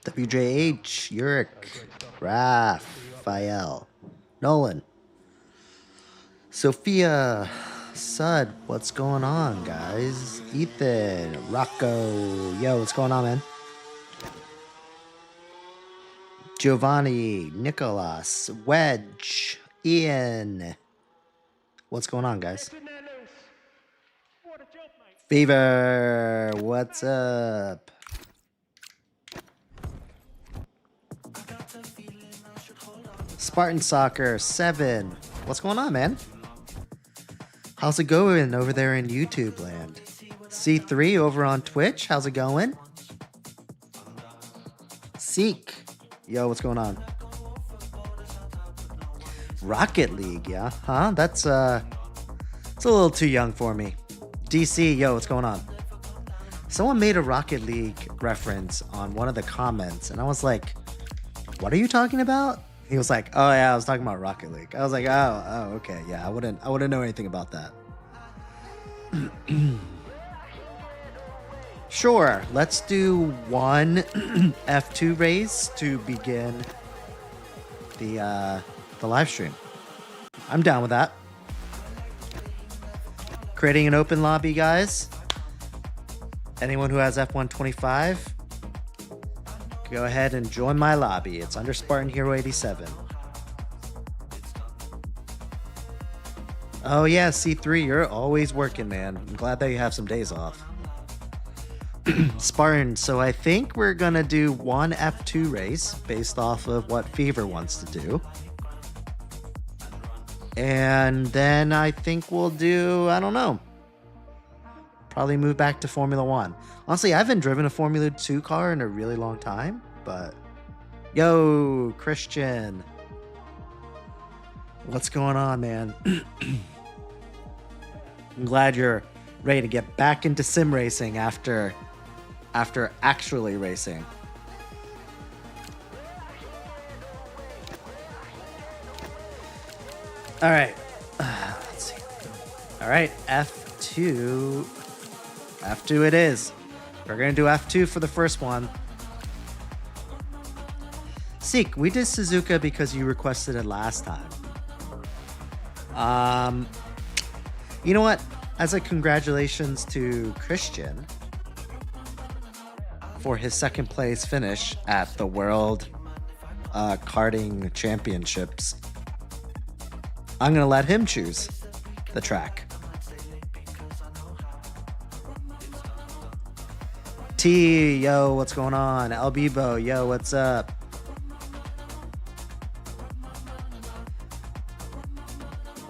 WJH, Yurik, Raphael, Nolan, Sophia, Sud, what's going on, guys? Ethan, Rocco, yo, what's going on, man? Giovanni, Nicholas, Wedge, Ian, what's going on, guys? Fever, what's up? Spartan Soccer 7, what's going on, man? How's it going over there in YouTube land? C3 over on Twitch, how's it going? Seek, yo, what's going on? Rocket League, yeah, huh? It's a little too young for me. DC, yo, what's going on? Someone made a Rocket League reference on one of the comments, and I was like, what are you talking about? He was like, oh yeah, I was talking about Rocket League. I was like, oh, okay, yeah, I wouldn't know anything about that. Sure, let's do one F2 race to begin the live stream. I'm down with that. Creating an open lobby, guys. Anyone who has F125, go ahead and join my lobby. It's under Spartan Hero 87. Oh yeah, C3, you're always working, man. I'm glad that you have some days off. Spartan, so I think we're gonna do one F2 race based off of what Fever wants to do. And then I think we'll do, I don't know, probably move back to Formula 1. Honestly, I haven't driven a Formula 2 car in a really long time, but yo, Christian, what's going on, man? I'm glad you're ready to get back into sim racing after actually racing. All right, let's see. All right, F2 it is. We're gonna do F2 for the first one. Seek, we did Suzuka because you requested it last time. You know what? As a congratulations to Christian for his second place finish at the World Karting Championships, I'm gonna let him choose the track. T, yo, what's going on? Albibo, yo, what's up?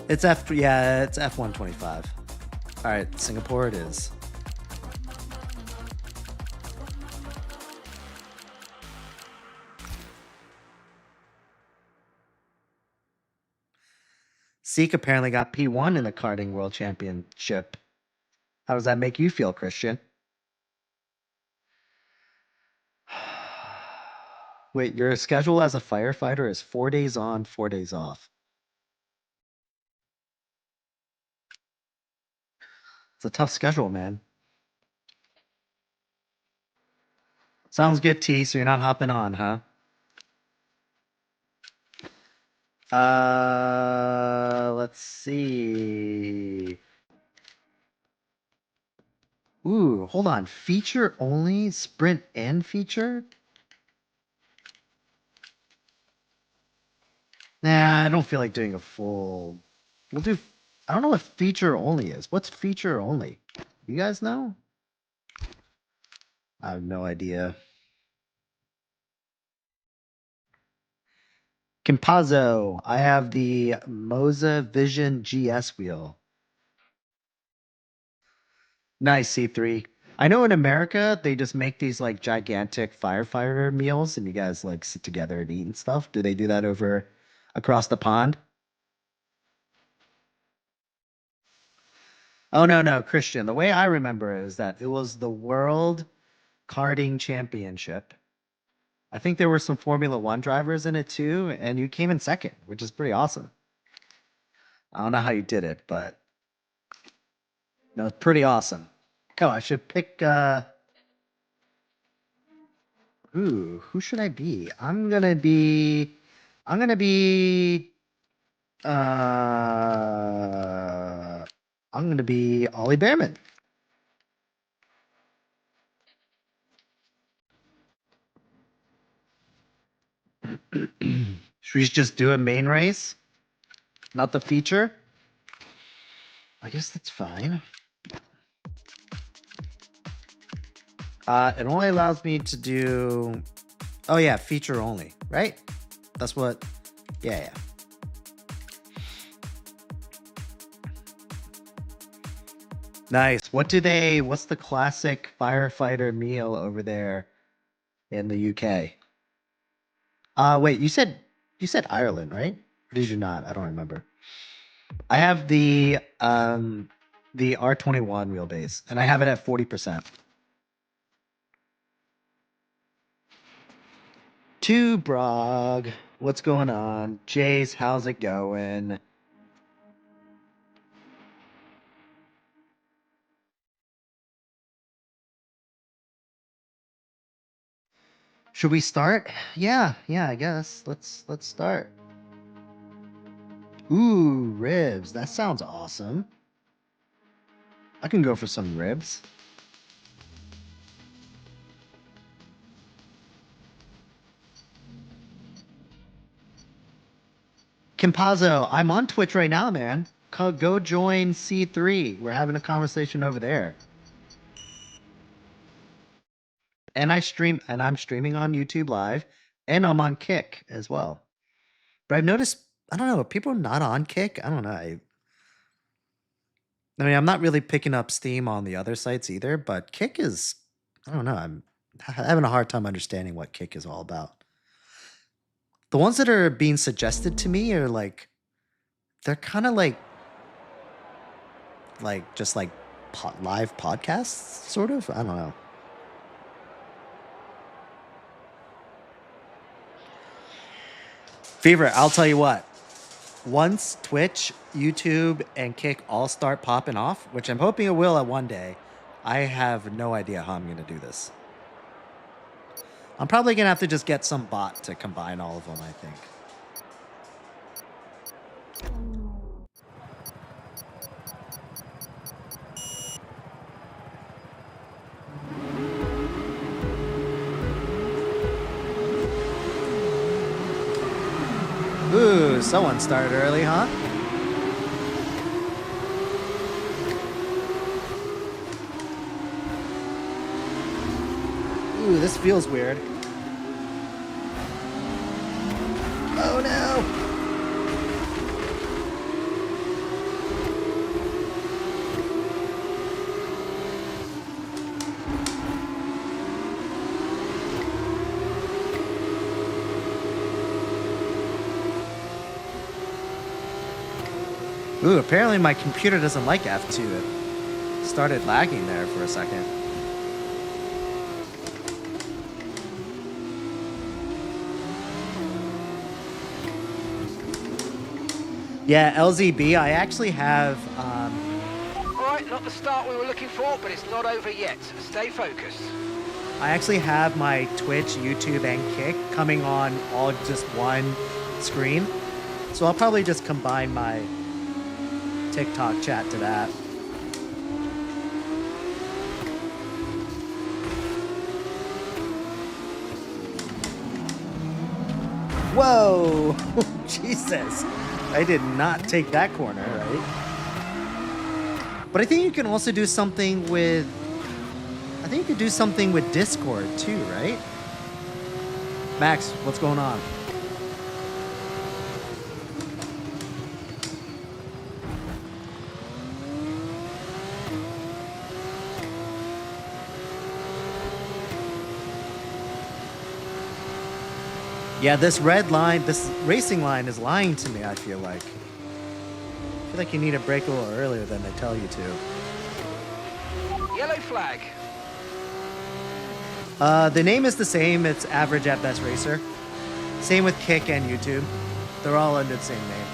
It's F125. All right, Singapore it is. Seek apparently got P1 in the Karting World Championship. How does that make you feel, Christian? Wait, your schedule as a firefighter is 4 days on, 4 days off. It's a tough schedule, man. Sounds good, T, so you're not hopping on, huh? Let's see. Ooh, hold on. Feature only? Sprint and feature? Nah, I don't feel like doing a full... We'll do... I don't know what feature only is. What's feature only? You guys know? I have no idea. Compazzo. I have the Moza Vision GS wheel. Nice, C3. I know in America, they just make these like gigantic firefighter meals and you guys like sit together and eat and stuff. Do they do that over across the pond? Oh, no, Christian. The way I remember it is that it was the World Karting Championship. I think there were some Formula One drivers in it too, and you came in second, which is pretty awesome. I don't know how you did it, but no, it's pretty awesome. Oh, I should pick Ooh, who should I be? I'm gonna be I'm gonna be Ollie Behrman. Should we just do a main race? Not the feature? I guess that's fine. It only allows me to do... Oh yeah, feature only, right? That's what... Yeah. Nice. What's the classic firefighter meal over there in the UK? Wait, you said Ireland, right? Or did you not? I don't remember. I have the R21 wheelbase, and I have it at 40%. To Brog, what's going on? Jace, how's it going? Should we start? Yeah, I guess. Let's start. Ooh, ribs. That sounds awesome. I can go for some ribs. Kimpazzo, I'm on Twitch right now, man. Go join C3. We're having a conversation over there. And I'm streaming on YouTube Live, and I'm on Kick as well. But I've noticed, I don't know, people not on Kick. I don't know. I mean, I'm not really picking up steam on the other sites either, but Kick is, I don't know. I'm having a hard time understanding what Kick is all about. The ones that are being suggested to me are like, they're kind of like just like live podcasts, sort of. I don't know. Fever, I'll tell you what. Once Twitch, YouTube, and Kick all start popping off, which I'm hoping it will at one day, I have no idea how I'm going to do this. I'm probably going to have to just get some bot to combine all of them, I think. Ooh, someone started early, huh? Ooh, this feels weird. Oh no! Ooh, apparently my computer doesn't like F2. It started lagging there for a second. Yeah, LZB, I actually have... Alright, not the start we were looking for, but it's not over yet. Stay focused. I actually have my Twitch, YouTube, and Kick coming on all just one screen. So I'll probably just combine my TikTok chat to that. Whoa! Jesus! I did not take that corner, right? But I think you can also do something with... I think you could do something with Discord too, right? Max, what's going on? Yeah, this red line, this racing line is lying to me, I feel like. I feel like you need to brake a little earlier than they tell you to. Yellow flag. The name is the same. It's Average at Best Racer. Same with Kick and YouTube. They're all under the same name.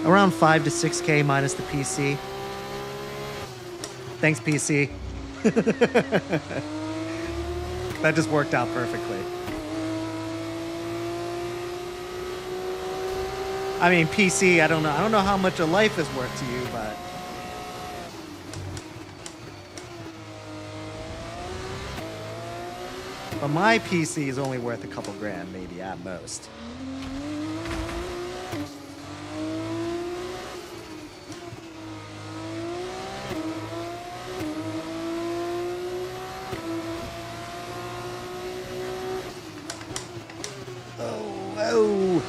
Around 5 to 6K minus the PC. Thanks, PC. That just worked out perfectly. I mean, PC, I don't know how much a life is worth to you, but my PC is only worth a couple grand, maybe at most. Oh.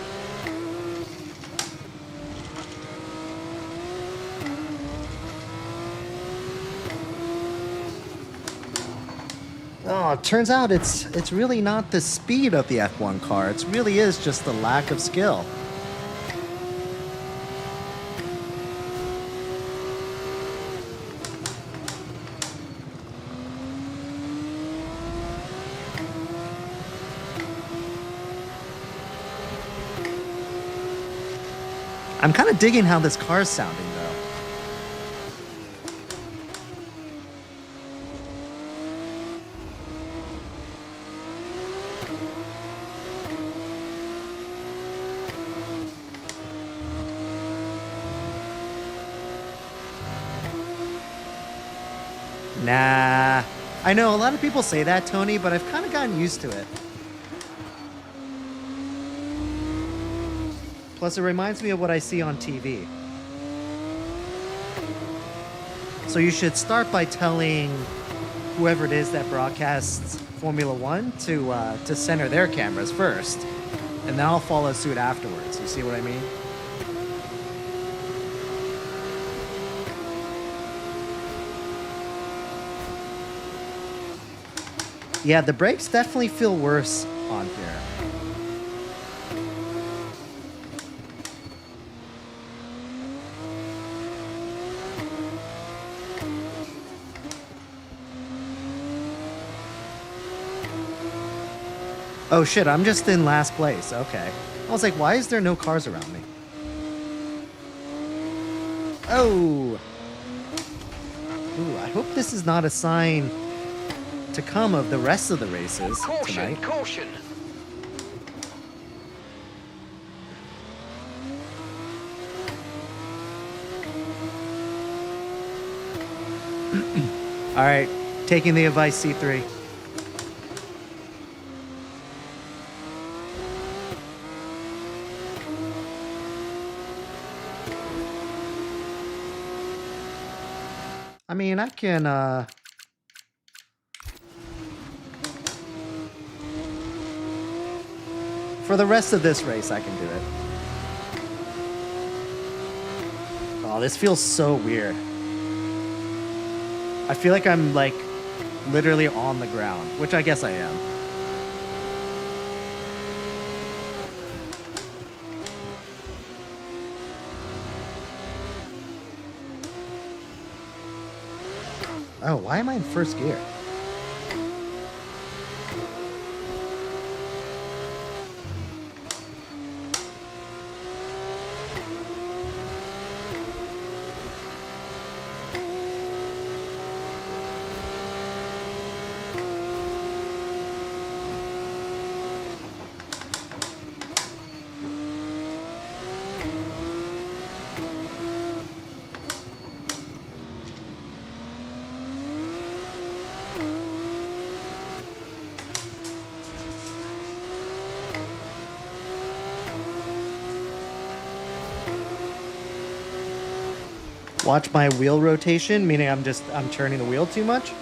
Oh, it turns out it's really not the speed of the F1 car. It really is just the lack of skill. I'm kind of digging how this car's sounding, though. Nah. I know a lot of people say that, Tony, but I've kind of gotten used to it. Plus, it reminds me of what I see on TV. So you should start by telling whoever it is that broadcasts Formula One to center their cameras first, and then I'll follow suit afterwards. You see what I mean? Yeah, the brakes definitely feel worse on here. Oh shit, I'm just in last place. Okay. I was like, why is there no cars around me? Oh! Ooh, I hope this is not a sign to come of the rest of the races tonight. Caution! All right, taking the advice, C3. I mean, I can, for the rest of this race, I can do it. Oh, this feels so weird. I feel like I'm, like, literally on the ground, which I guess I am. Oh, why am I in first gear? Watch my wheel rotation, meaning I'm turning the wheel too much.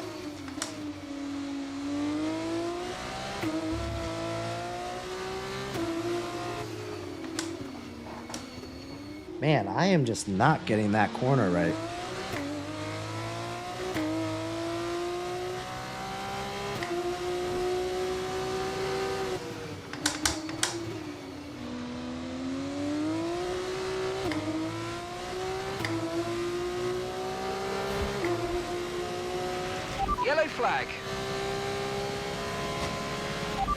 Man, I am just not getting that corner right. Yellow flag.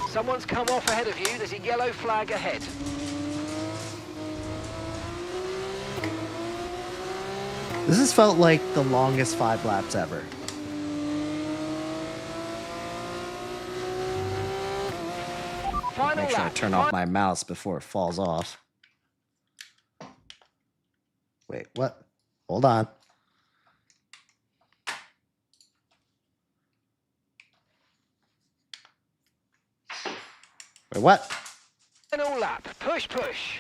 Someone's come off ahead of you. There's a yellow flag ahead. This has felt like the longest 5 laps ever. Final Make sure I lap. turn off my mouse before it falls off. Wait, what? Hold on. Wait, what? Final lap. Push, push.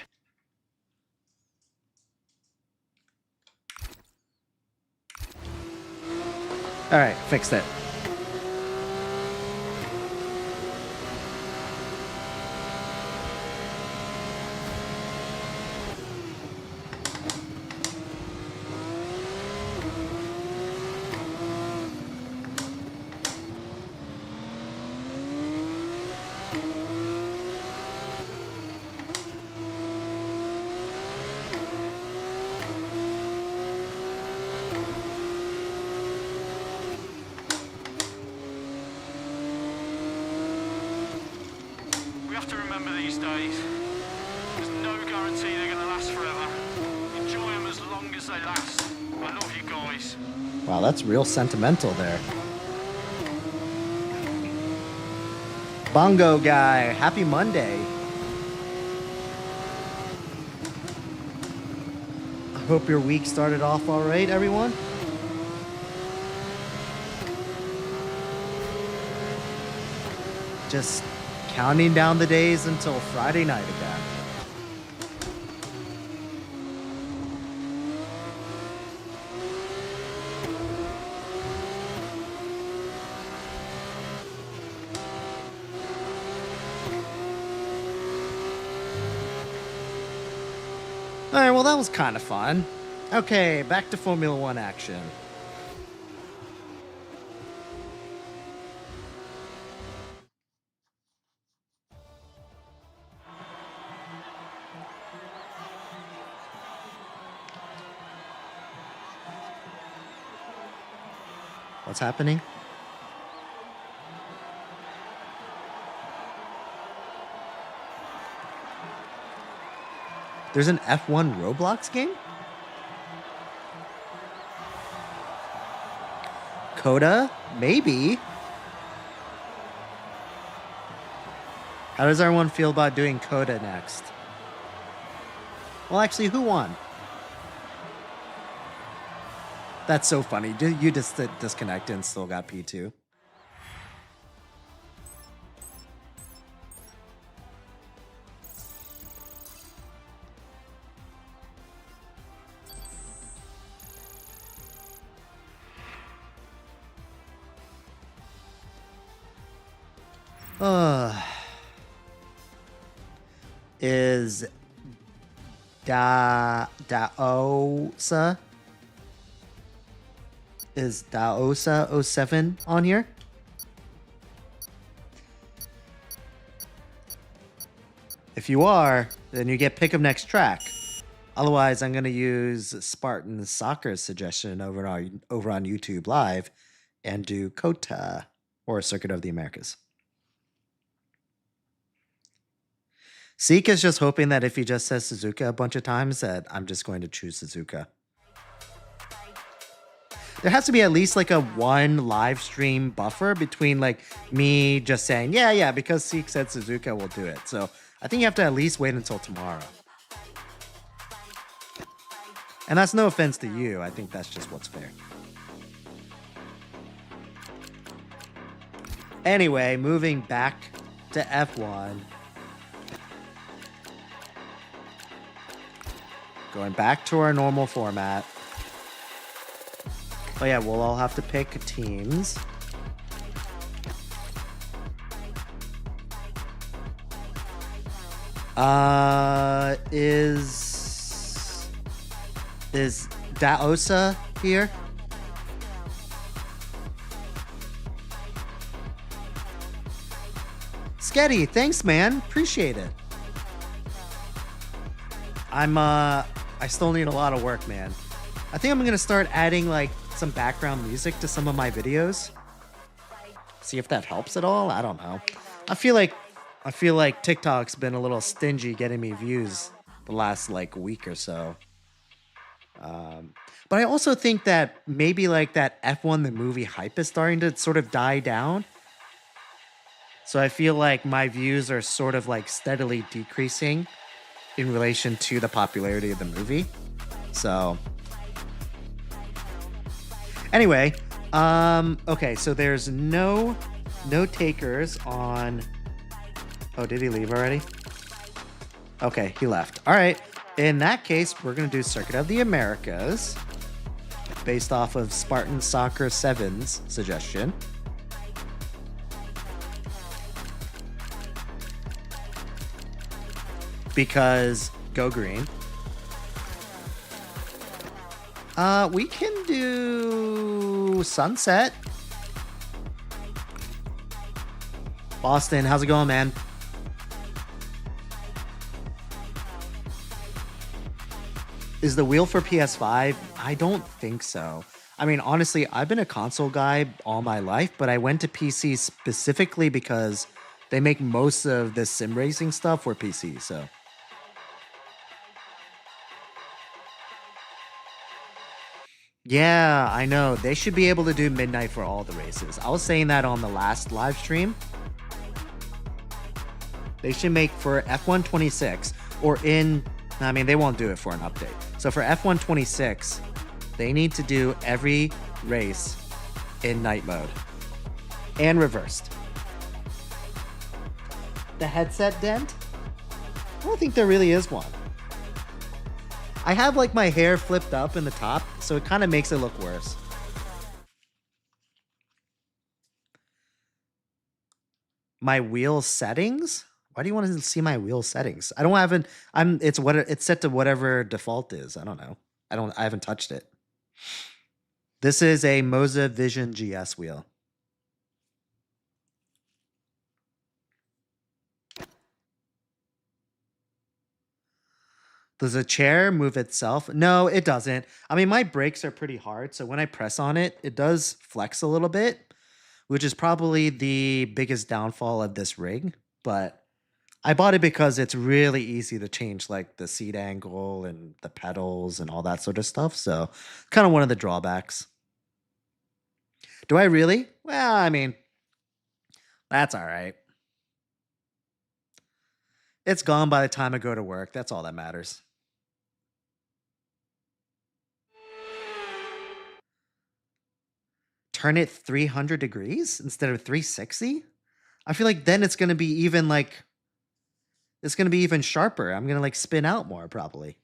All right, fixed it. We have to remember these days, there's no guarantee they're going to last forever. Enjoy them as long as they last. I love you guys. Wow, that's real sentimental there. Bongo guy, happy Monday. I hope your week started off all right, everyone. Just counting down the days until Friday night again. All right, well, that was kind of fun. Okay, back to Formula One action. What's happening? There's an F1 Roblox game? Coda? Maybe. How does everyone feel about doing Coda next? Well, actually, who won? That's so funny. You just disconnected and still got P2. Is Daosa? Is Daosa 07 on here? If you are, then you get pick of next track. Otherwise, I'm gonna use Spartan Soccer's suggestion over on YouTube Live and do Kota or Circuit of the Americas. Seek is just hoping that if he just says Suzuka a bunch of times, that I'm just going to choose Suzuka. There has to be at least like a one live stream buffer between like me just saying, yeah, because Seek said Suzuka, will do it. So I think you have to at least wait until tomorrow. And that's no offense to you. I think that's just what's fair. Anyway, moving back to F1. Going back to our normal format. Oh yeah, we'll all have to pick teams. Is Daosa here? Sketty, thanks man. Appreciate it. I still need a lot of work, man. I think I'm gonna start adding like some background music to some of my videos. See if that helps at all. I don't know. I feel like TikTok's been a little stingy getting me views the last like week or so. But I also think that maybe like that F1 the movie hype is starting to sort of die down. So I feel like my views are sort of like steadily decreasing in relation to the popularity of the movie. So anyway, okay, so there's no takers on. Oh, did he leave already? Okay, he left. All right. In that case, we're going to do Circuit of the Americas based off of Spartan Soccer 7's suggestion. Because go green. We can do Sunset. Boston, how's it going, man? Is the wheel for PS5? I don't think so. I mean, honestly, I've been a console guy all my life, but I went to PC specifically because they make most of the sim racing stuff for PC, so. Yeah, I know. They should be able to do midnight for all the races. I was saying that on the last live stream. They should make for F126 or in... I mean, they won't do it for an update. So for F126, they need to do every race in night mode and reversed. The headset dent? I don't think there really is one. I have like my hair flipped up in the top, so it kind of makes it look worse. My wheel settings? Why do you want to see my wheel settings? I don't have an. It's set to whatever default is. I don't know. I haven't touched it. This is a Moza Vision GS wheel. Does a chair move itself? No, it doesn't. I mean, my brakes are pretty hard, so when I press on it, it does flex a little bit, which is probably the biggest downfall of this rig, but I bought it because it's really easy to change like the seat angle and the pedals and all that sort of stuff. So kind of one of the drawbacks. Do I really? Well, I mean, that's all right. It's gone by the time I go to work. That's all that matters. Turn it 300 degrees instead of 360? I feel like then it's going to be even like... It's going to be even sharper. I'm going to like spin out more probably.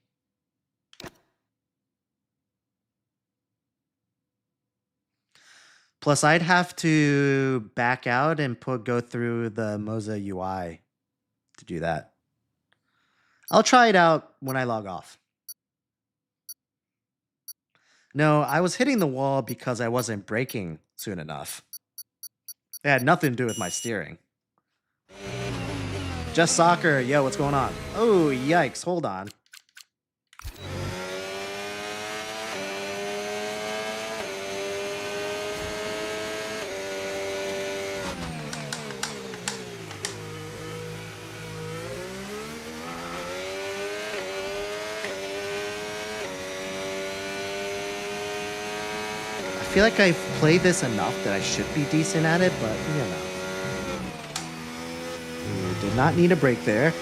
Plus I'd have to back out and go through the Moza UI to do that. I'll try it out when I log off. No, I was hitting the wall because I wasn't braking soon enough. It had nothing to do with my steering. Just soccer. Yo, what's going on? Oh, yikes. Hold on. I feel like I've played this enough that I should be decent at it, but you know. Did not need a break there.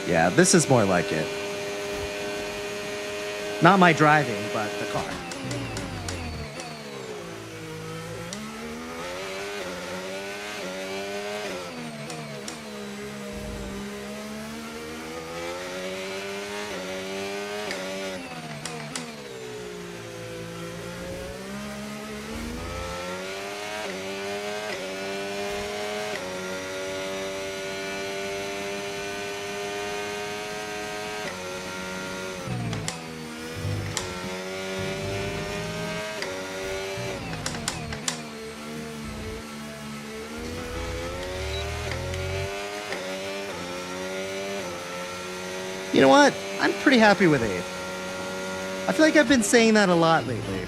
Yeah, this is more like it. Not my driving, but the car. You know what? I'm pretty happy with 8th. I feel like I've been saying that a lot lately.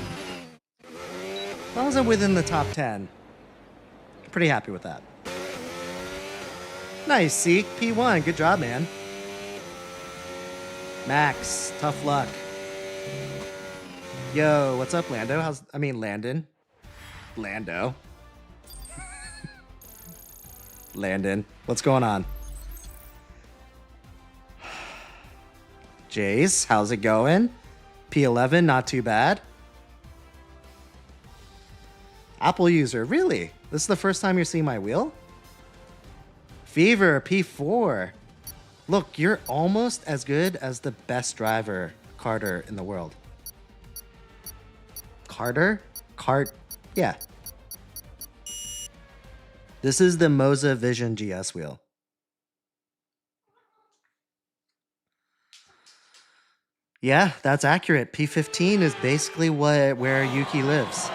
As long as I'm within the top 10, I'm pretty happy with that. Nice, Seek. P1. Good job, man. Max, tough luck. Yo, what's up, Lando? Landon. Lando. Landon. What's going on? Jace, how's it going? P11, not too bad. Apple user, really? This is the first time you're seeing my wheel? Fever, P4. Look, you're almost as good as the best driver, Carter, in the world. Carter? Yeah. This is the Moza Vision GS wheel. Yeah, that's accurate. P15 is basically where Yuki lives.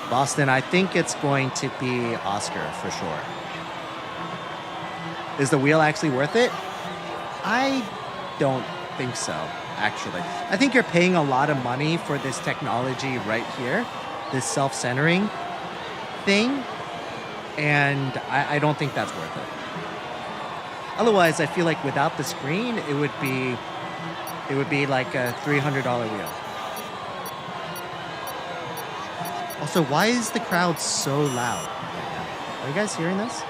Boston, I think it's going to be Oscar for sure. Is the wheel actually worth it? I don't think so, actually. I think you're paying a lot of money for this technology right here, this self-centering thing, and I don't think that's worth it. Otherwise, I feel like without the screen, it would be like a $300 wheel. Also, why is the crowd so loud? Are you guys hearing this?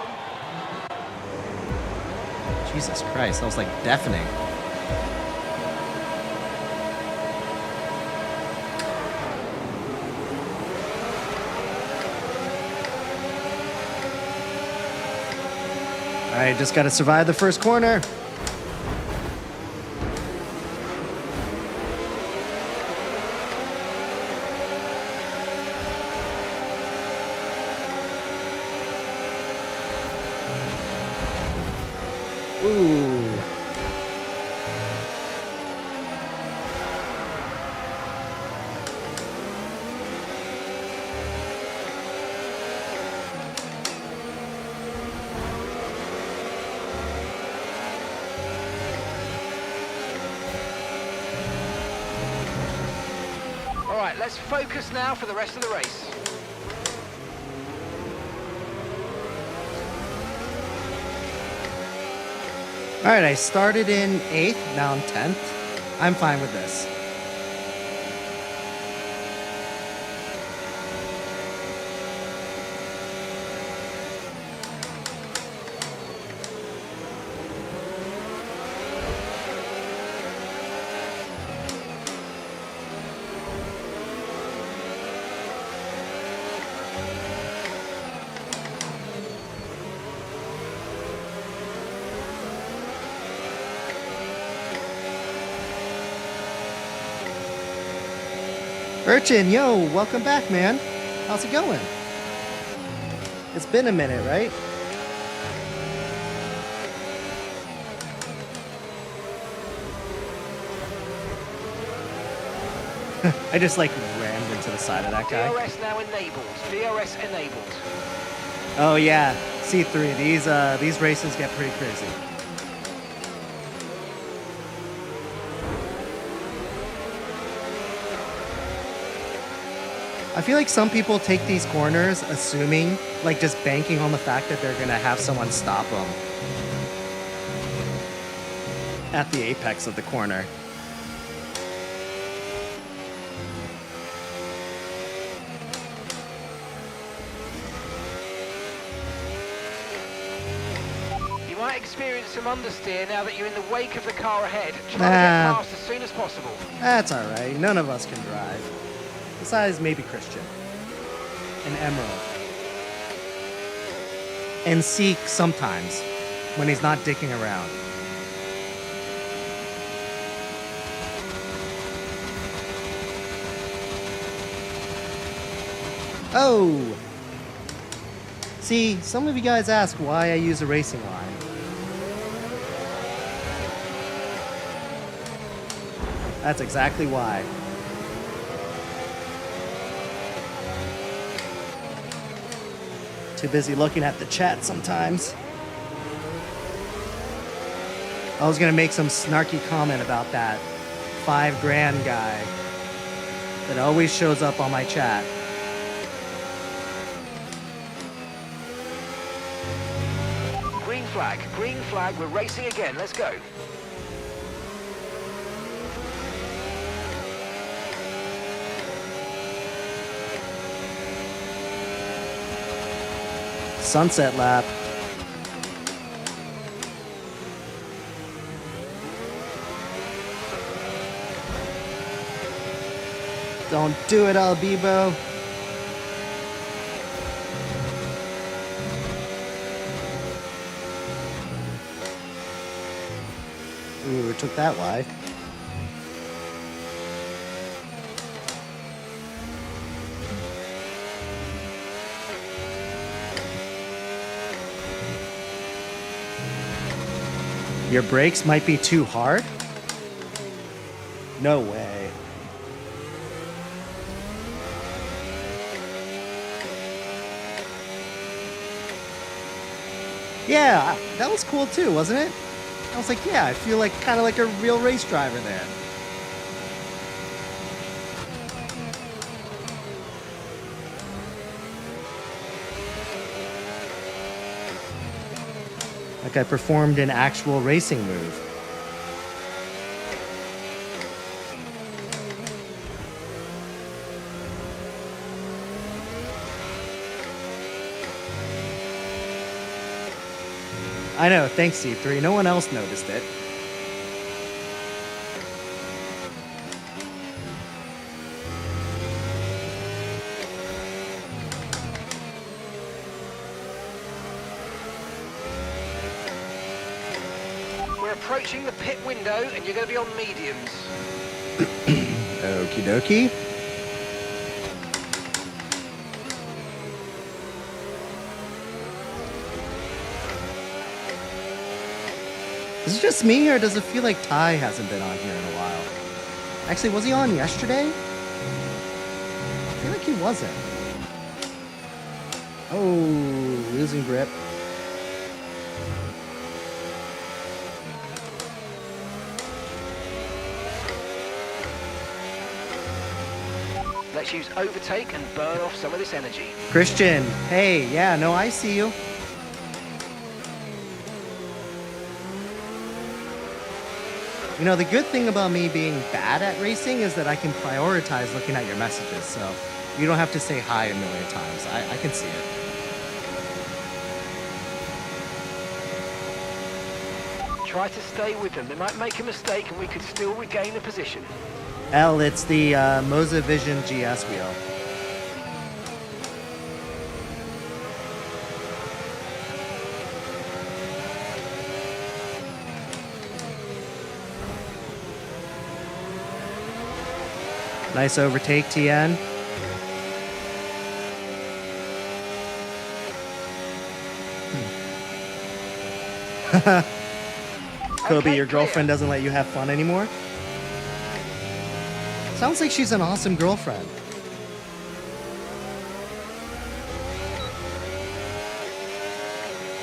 Jesus Christ, that was like deafening. All right, just got to survive the first corner. Ooh. All right, let's focus now for the rest of the race. All right, I started in 8th, now I'm 10th. I'm fine with this. Urchin, yo, welcome back, man. How's it going? It's been a minute, right? I just like rammed into the side of that guy. DRS now enabled. DRS enabled. Oh yeah, C3. These races get pretty crazy. I feel like some people take these corners assuming, like just banking on the fact that they're gonna have someone stop them at the apex of the corner. You might experience some understeer now that you're in the wake of the car ahead. Try to get past as soon as possible. That's all right. None of us can drive. Besides maybe Christian. And Emerald. And Seek sometimes, when he's not dicking around. Oh! See, some of you guys ask why I use a racing line. That's exactly why. Too busy looking at the chat sometimes. I was gonna make some snarky comment about that $5,000 guy that always shows up on my chat. Green flag, we're racing again, let's go. Sunset lap. Don't do it, Albibo. Ooh, it took that wide. Your brakes might be too hard? No way. Yeah, that was cool too, wasn't it? I was like, yeah, I feel like kind of like a real race driver there. Like I performed an actual racing move. I know, thanks C3. No one else noticed it. We're approaching the pit window and you're going to be on mediums. Okie dokie. Is it just me, or does it feel like Ty hasn't been on here in a while? Actually, was he on yesterday? I feel like he wasn't. Oh, losing grip. Let's use overtake and burn off some of this energy. Christian, hey, yeah, no, I see you. You know, the good thing about me being bad at racing is that I can prioritize looking at your messages, so you don't have to say hi a million times. I can see it. Try to stay with them. They might make a mistake and we could still regain the position. L, it's the Moza Vision GS wheel. Nice overtake, TN. Kobe, Okay, your girlfriend clear. doesn't let you have fun anymore? Sounds like she's an awesome girlfriend.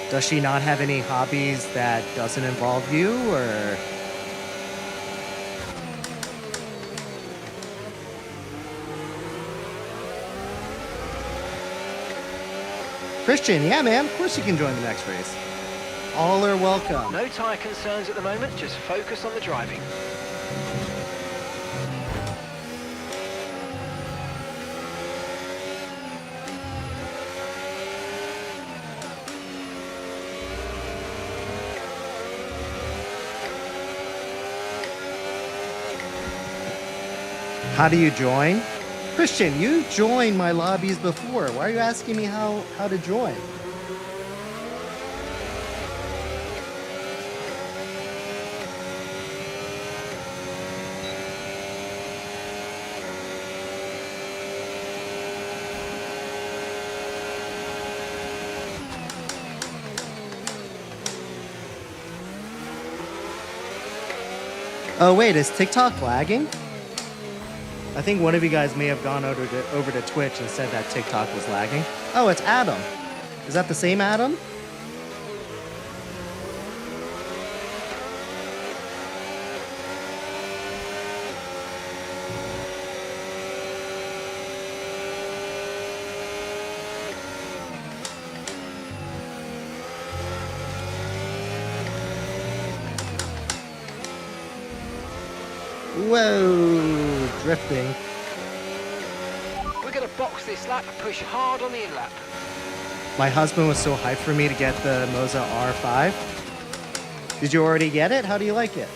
Does she not have any hobbies that doesn't involve you, or? Christian, yeah, man, of course you can join the next race. All are welcome. No tyre concerns at the moment, just focus on the driving. How do you join? Christian, you joined my lobbies before. Why are you asking me how to join? Oh wait, is TikTok lagging? I think one of you guys may have gone over to Twitch and said that TikTok was lagging. Oh, it's Adam. Is that the same Adam? Whoa, drifting. We're going to box this lap and push hard on the in-lap. My husband was so hyped for me to get the Moza R5. Did you already get it? How do you like it?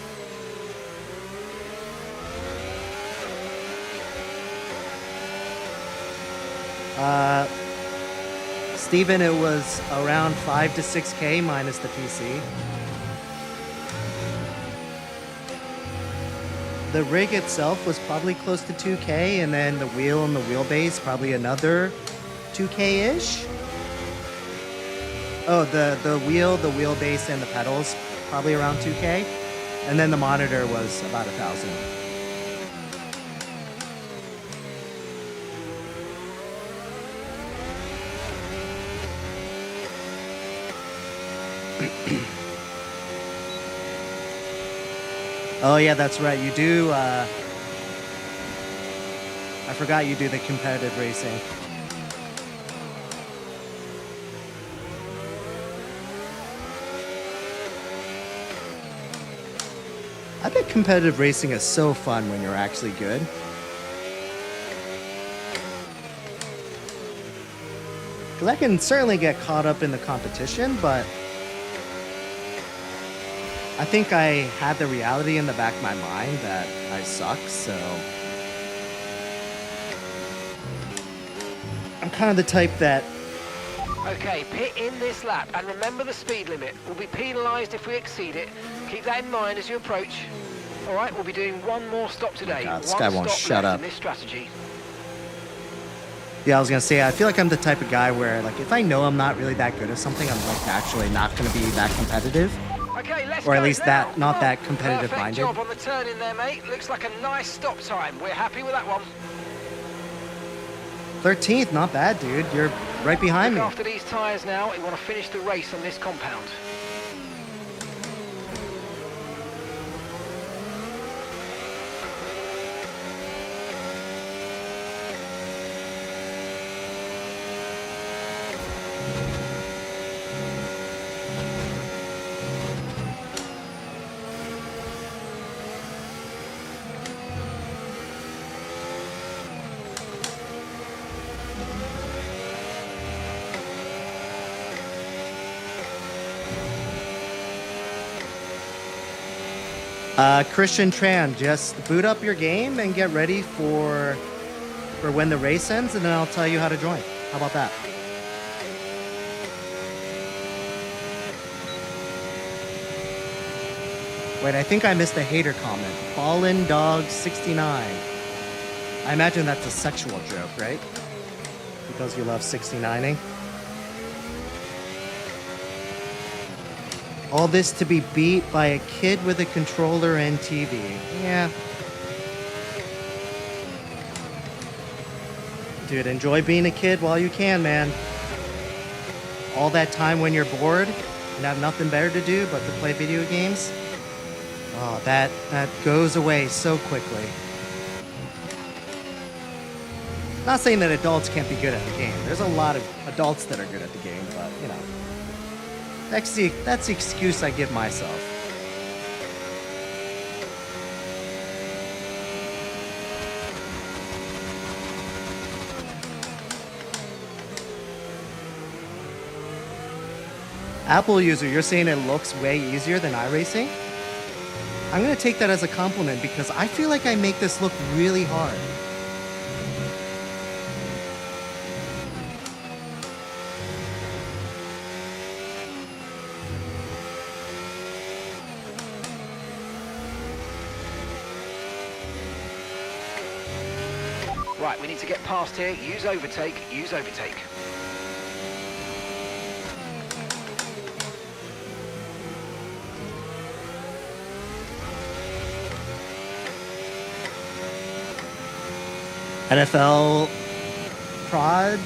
Steven, it was around 5 to 6K minus the PC. The rig itself was probably close to 2K, and then the wheel and the wheelbase probably another 2K-ish. Oh, the wheel, the wheelbase, and the pedals probably around 2K, and then the monitor was about 1,000. Oh yeah, that's right. You do. I forgot you do the competitive racing. I bet competitive racing is so fun when you're actually good. Because I can certainly get caught up in the competition, but I think I had the reality in the back of my mind that I suck, so I'm kind of the type that... Okay, pit in this lap and remember the speed limit. We'll be penalised if we exceed it. Keep that in mind as you approach. All right, we'll be doing one more stop today. God, this guy won't shut up. In this strategy. Yeah, I was gonna say, I feel like I'm the type of guy where, like, if I know I'm not really that good at something, I'm like actually not gonna be that competitive. Okay, let's Or at go least now. that, not that competitive Perfect minded. job on the turn in there, mate. Looks like a nice stop time. We're happy with that one. 13th, not bad, dude. You're right behind me. Look after these tyres now. We want to finish the race on this compound. Christian Tran, just boot up your game and get ready for when the race ends, and then I'll tell you how to join. How about that? Wait, I think I missed a hater comment. Fallen Dog 69. I imagine that's a sexual joke, right? Because you love 69ing. All this to be beat by a kid with a controller and TV. Yeah. Dude, enjoy being a kid while you can, man. All that time when you're bored and have nothing better to do but to play video games. Oh, that goes away so quickly. Not saying that adults can't be good at the game. There's a lot of adults that are good at the game, but, you know. That's the excuse I give myself. Apple user, you're saying it looks way easier than iRacing? I'm gonna take that as a compliment because I feel like I make this look really hard. Right, we need to get past here. Use overtake, use overtake. NFL prod.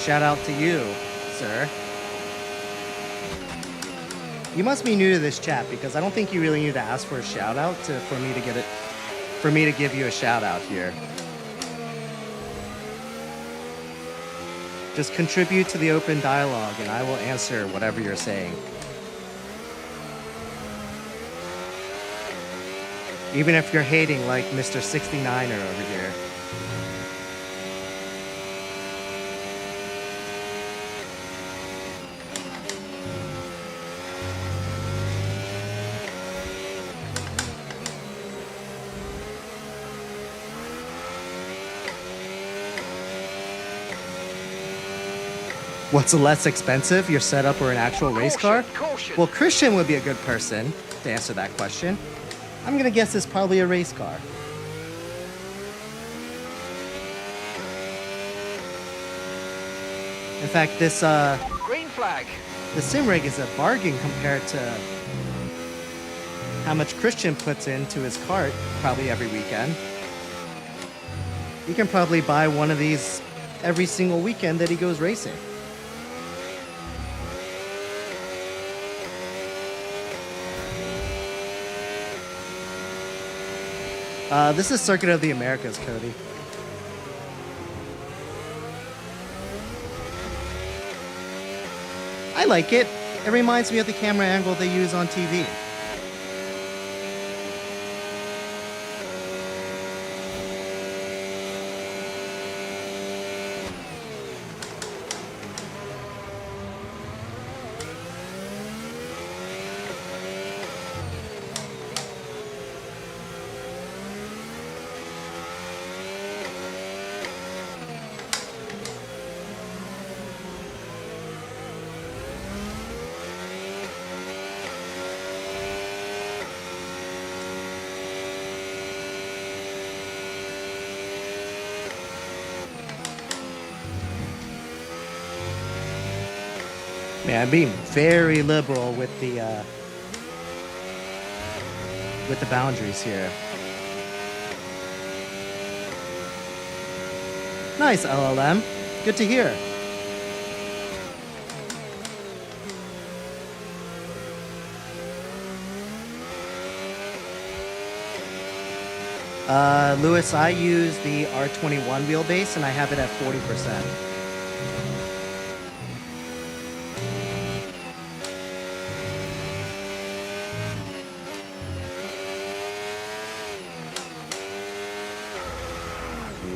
shout out to you, sir. You must be new to this chat because I don't think you really need to ask for a shout out for me to give you a shout out here. Just contribute to the open dialogue and I will answer whatever you're saying. Even if you're hating like Mr. 69er over here. What's less expensive, your setup or an actual race car? Caution. Well, Christian would be a good person to answer that question. I'm gonna guess it's probably a race car. In fact, this Green flag. the sim rig is a bargain compared to how much Christian puts into his cart probably every weekend. You can probably buy one of these every single weekend that he goes racing. This is Circuit of the Americas, Cody. I like it. It reminds me of the camera angle they use on TV. Man, I'm being very liberal with the boundaries here. Nice, LLM. Good to hear. Lewis, I use the R21 wheelbase and I have it at 40%.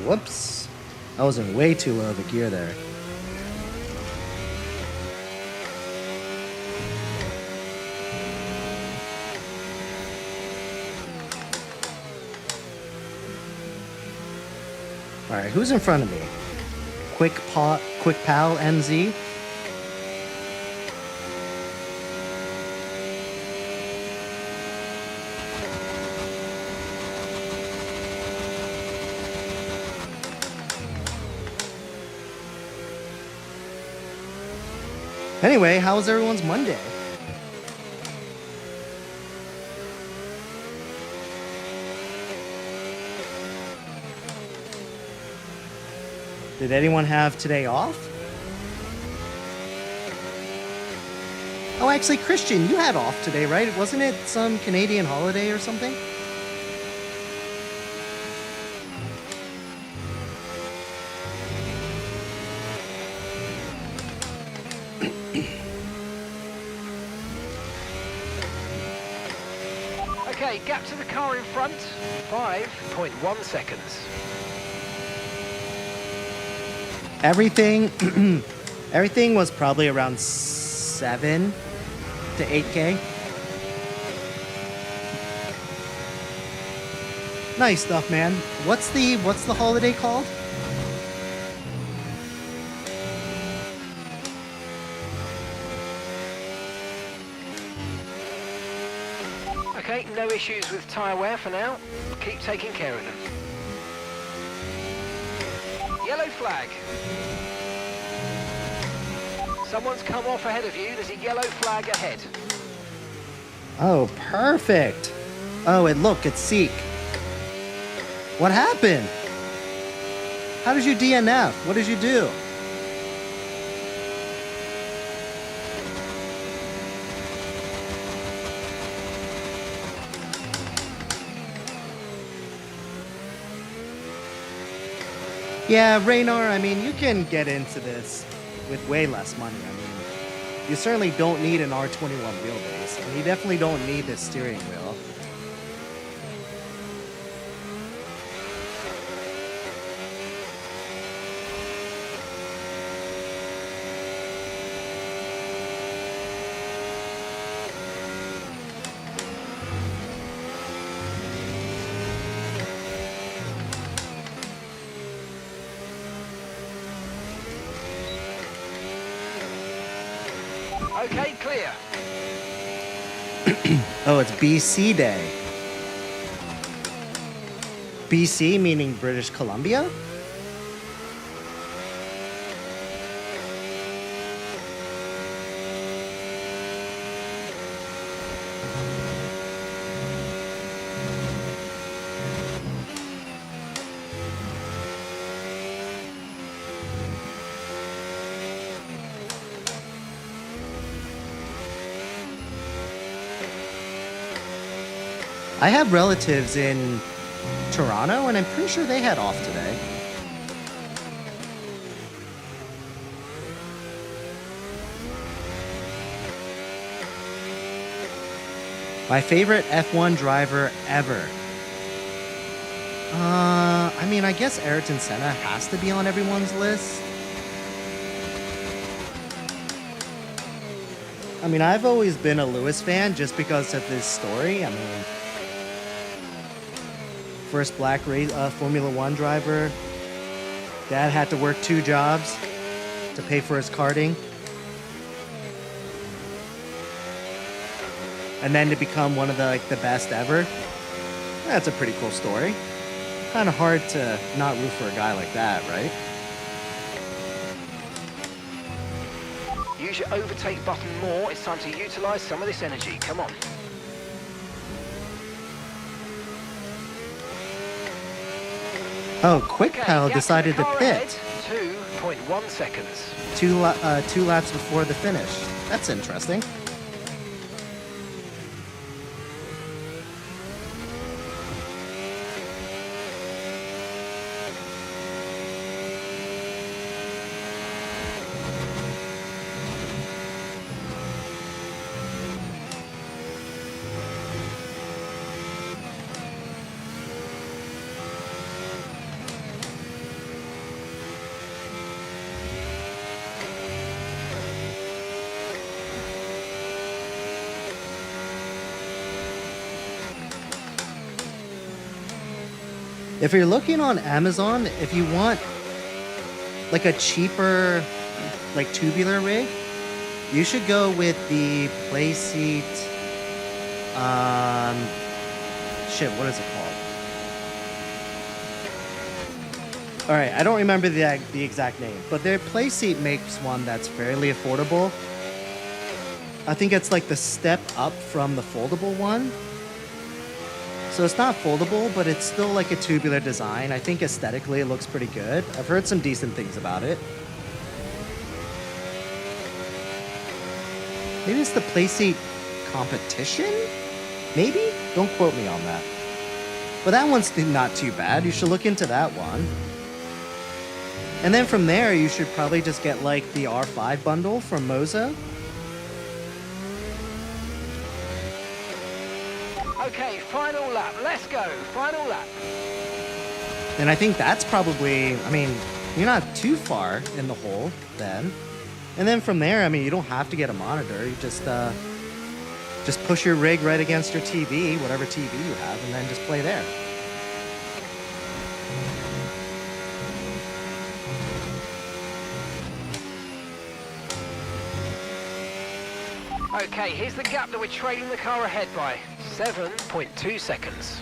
Whoops. I was in way too low of a gear there. Alright, who's in front of me? Quick Pal NZ. Anyway, how was everyone's Monday? Did anyone have today off? Oh, actually, Christian, you had off today, right? Wasn't it some Canadian holiday or something? Okay, gap to the car in front, 5.1 seconds. Everything was probably around 7 to 8K. Nice stuff, man. What's the holiday called? Okay, no issues with tyre wear for now. Keep taking care of them. Yellow flag. Someone's come off ahead of you. There's a yellow flag ahead. Oh, perfect. Oh, and look, it's Seek. What happened? How did you DNF? What did you do? Yeah, Raynar, I mean, you can get into this with way less money. I mean, you certainly don't need an R21 wheelbase, and you definitely don't need this steering wheel. Okay, clear. Oh, it's BC Day. BC meaning British Columbia? I have relatives in Toronto, and I'm pretty sure they had off today. My favorite F1 driver ever. I mean, I guess Ayrton Senna has to be on everyone's list. I mean, I've always been a Lewis fan just because of this story. I mean, first black race, Formula One driver. Dad had to work 2 jobs to pay for his karting. And then to become one of the best ever. That's a pretty cool story. Kind of hard to not root for a guy like that, right? Use your overtake button more. It's time to utilize some of this energy. Come on. Oh, Quick Okay, Pal gap to decided the to car pit ahead, 2.1 seconds. 2 laps before the finish. That's interesting. If you're looking on Amazon, if you want like a cheaper, like tubular rig, you should go with the Playseat. Shit, what is it called? All right, I don't remember the exact name, but their Playseat makes one that's fairly affordable. I think it's like the step up from the foldable one. So it's not foldable, but it's still like a tubular design. I think aesthetically it looks pretty good. I've heard some decent things about it. Maybe it's the Playseat Competition? Maybe? Don't quote me on that. But that one's not too bad. You should look into that one. And then from there, you should probably just get like the R5 bundle from Moza. Okay, final lap. Let's go. Final lap. And I think that's probably, I mean, you're not too far in the hole then. And then from there, I mean, you don't have to get a monitor. You just push your rig right against your TV, whatever TV you have, and then just play there. Okay, here's the gap that we're trailing the car ahead by. 7.2 seconds.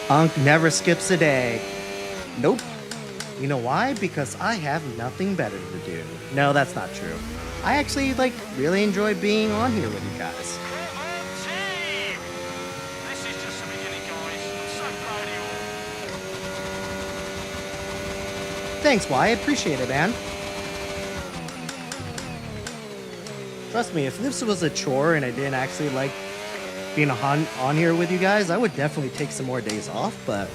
Unk never skips a day. Nope. You know why? Because I have nothing better to do. No, that's not true. I actually, really enjoy being on here with you guys. Come on, team! This is just the beginning, guys. I'm so proud of you all. Thanks, Y. I appreciate it, man. Trust me, if this was a chore and I didn't actually being on here with you guys. I would definitely take some more days off, but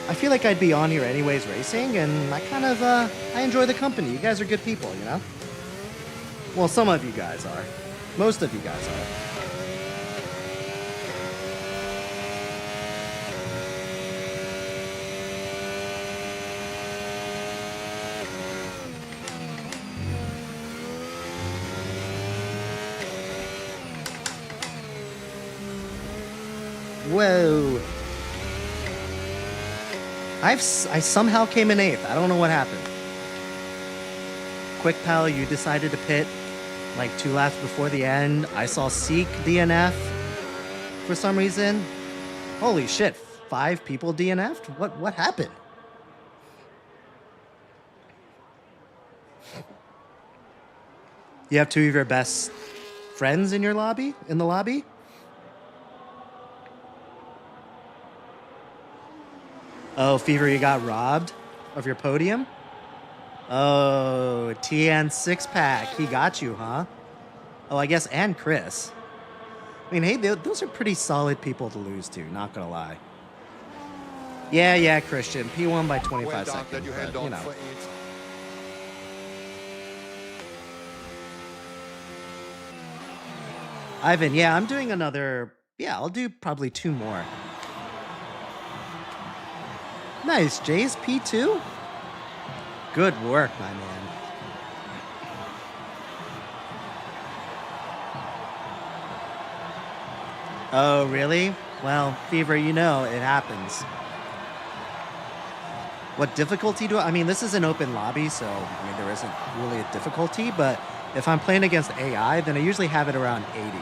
I feel like I'd be on here anyways racing, and I kind of, I enjoy the company. You guys are good people, you know? Well, some of you guys are. Most of you guys are. Whoa. I somehow came in 8th. I don't know what happened. Quick Pal, you decided to pit like 2 laps before the end. I saw Seek DNF for some reason. Holy shit, 5 people DNF'd? What happened? You have 2 of your best friends in your lobby? In the lobby? Oh, Fever, you got robbed of your podium? Oh, TN 6-pack. He got you, huh? Oh, I guess, and Chris. I mean, hey, those are pretty solid people to lose to, not gonna lie. Yeah, Christian. P1 by 25 seconds, but, you know. Ivan, yeah, I'm doing another... Yeah, I'll do probably 2 more. Nice, Jace, P2? Good work, my man. Oh, really? Well, Fever, you know, it happens. What difficulty do I mean, this is an open lobby, so, I mean, there isn't really a difficulty, but if I'm playing against AI, then I usually have it around 80.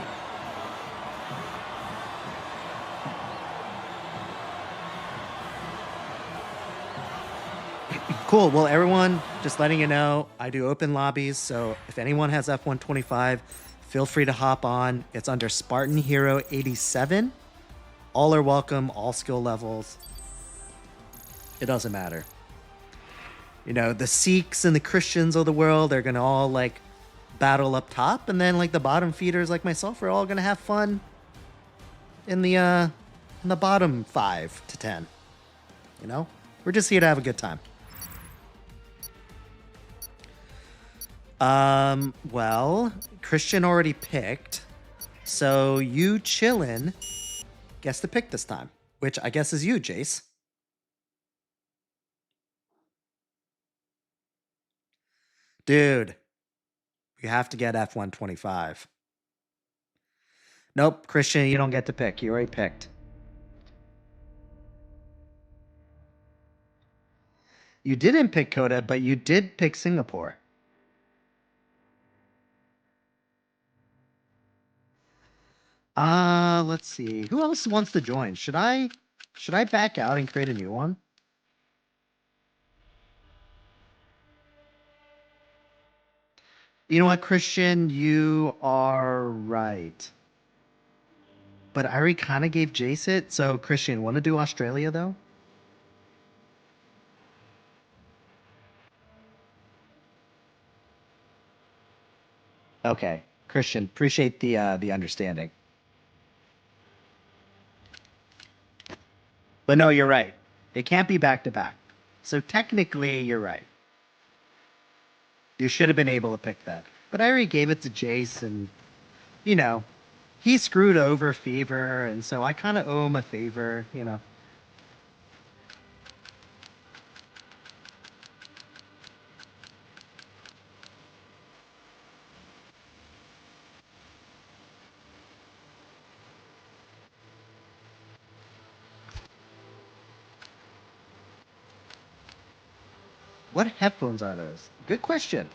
Cool. Well, everyone, just letting you know, I do open lobbies, so if anyone has F125, feel free to hop on. It's under Spartan Hero 87. All are welcome, all skill levels. It doesn't matter. You know, the Sikhs and the Christians of the world are going to all, like, battle up top, and then, like, the bottom feeders like myself are all going to have fun in the bottom 5 to 10. You know? We're just here to have a good time. Well, Christian already picked, so you chillin' gets to pick this time, which I guess is you, Jace. Dude, you have to get F125. Nope, Christian, you don't get to pick. You already picked. You didn't pick Coda, but you did pick Singapore. Let's see. Who else wants to join? Should I back out and create a new one? You know what, Christian? You are right. But I already kind of gave Jace it. So, Christian, want to do Australia, though? Okay. Christian, appreciate the understanding. But no, you're right. It can't be back-to-back. So technically, you're right. You should have been able to pick that. But I already gave it to Jace, and, you know, he screwed over Fever, and so I kind of owe him a favor, you know. What headphones are those? Good question.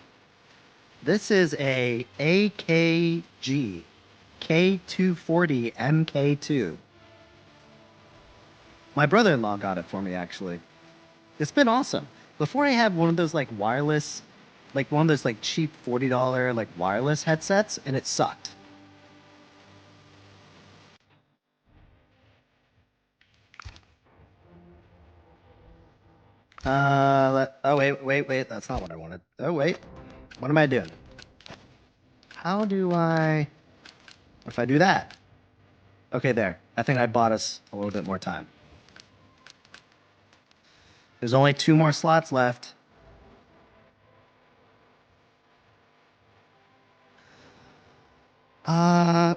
This is a AKG K240 MK2. My brother-in-law got it for me, actually. It's been awesome. Before I had one of those, like, wireless, like, one of those, like, cheap $40, like, wireless headsets, and it sucked. Oh, wait. That's not what I wanted. Oh, wait. What am I doing? How do I... What if I do that? Okay, there. I think I bought us a little bit more time. There's only 2 more slots left.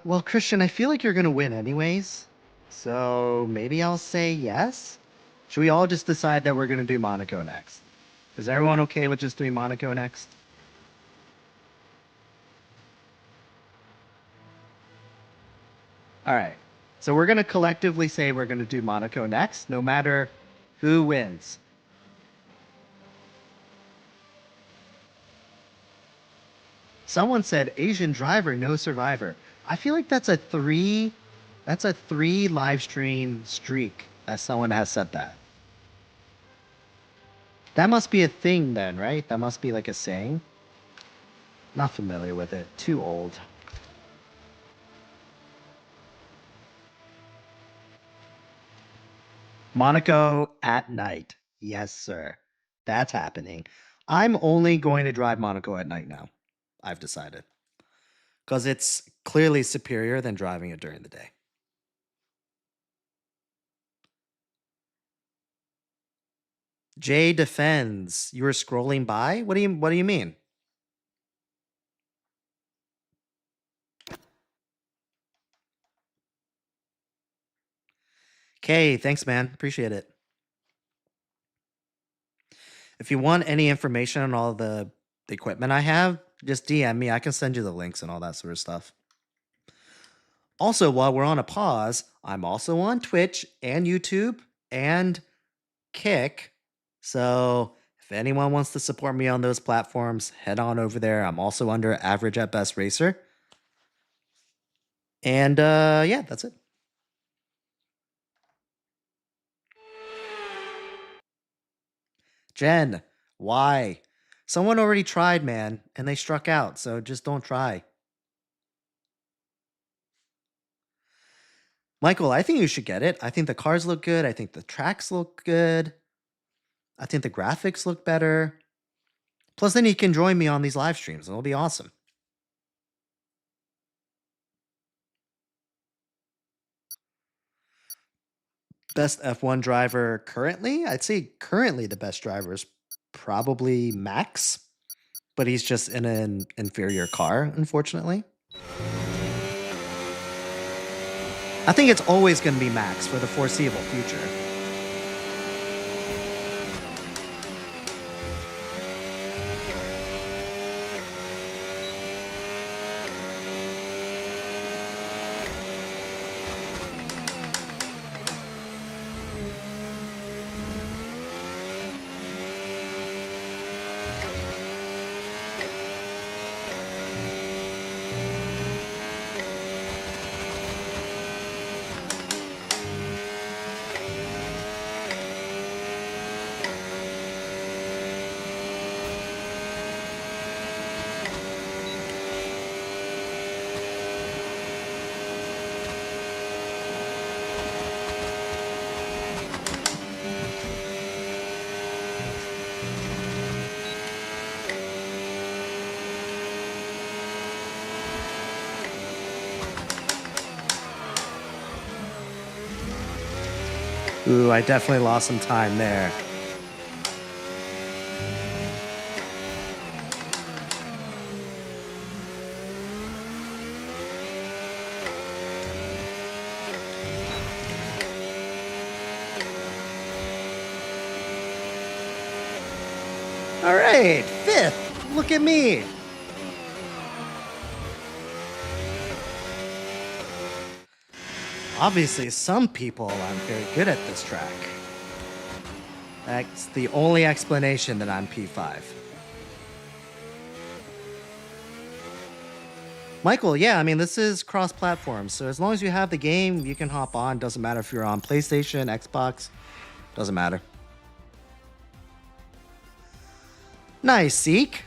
Well, Christian, I feel like you're gonna win anyways. So maybe I'll say yes. Should we all just decide that we're gonna do Monaco next? Is everyone okay with just doing Monaco next? All right. So we're gonna collectively say we're gonna do Monaco next, no matter who wins. Someone said Asian driver, no survivor. I feel like that's a 3 live stream streak that someone has said that. That must be a thing then, right? That must be like a saying. Not familiar with it. Too old. Monaco at night. Yes, sir. That's happening. I'm only going to drive Monaco at night now. I've decided. Because it's clearly superior than driving it during the day. Jay defends. You were scrolling by? What do you mean? Okay, thanks, man. Appreciate it. If you want any information on all the equipment I have, just DM me. I can send you the links and all that sort of stuff. Also, while we're on a pause, I'm also on Twitch and YouTube and Kick. So if anyone wants to support me on those platforms, head on over there. I'm also under Average at Best Racer. And yeah, that's it. Jen, why? Someone already tried, man, and they struck out, so just don't try. Michael, I think you should get it. I think the cars look good. I think the tracks look good. I think the graphics look better. Plus, then you can join me on these live streams. It'll be awesome. Best F1 driver currently? I'd say currently the best driver is probably Max, but he's just in an inferior car, unfortunately. I think it's always going to be Max for the foreseeable future. Ooh, I definitely lost some time there. All right, 5th. Look at me. Obviously, some people aren't very good at this track. That's the only explanation that I'm P5. Michael, yeah, I mean, this is cross-platform, so as long as you have the game, you can hop on. Doesn't matter if you're on PlayStation, Xbox, doesn't matter. Nice, Seek.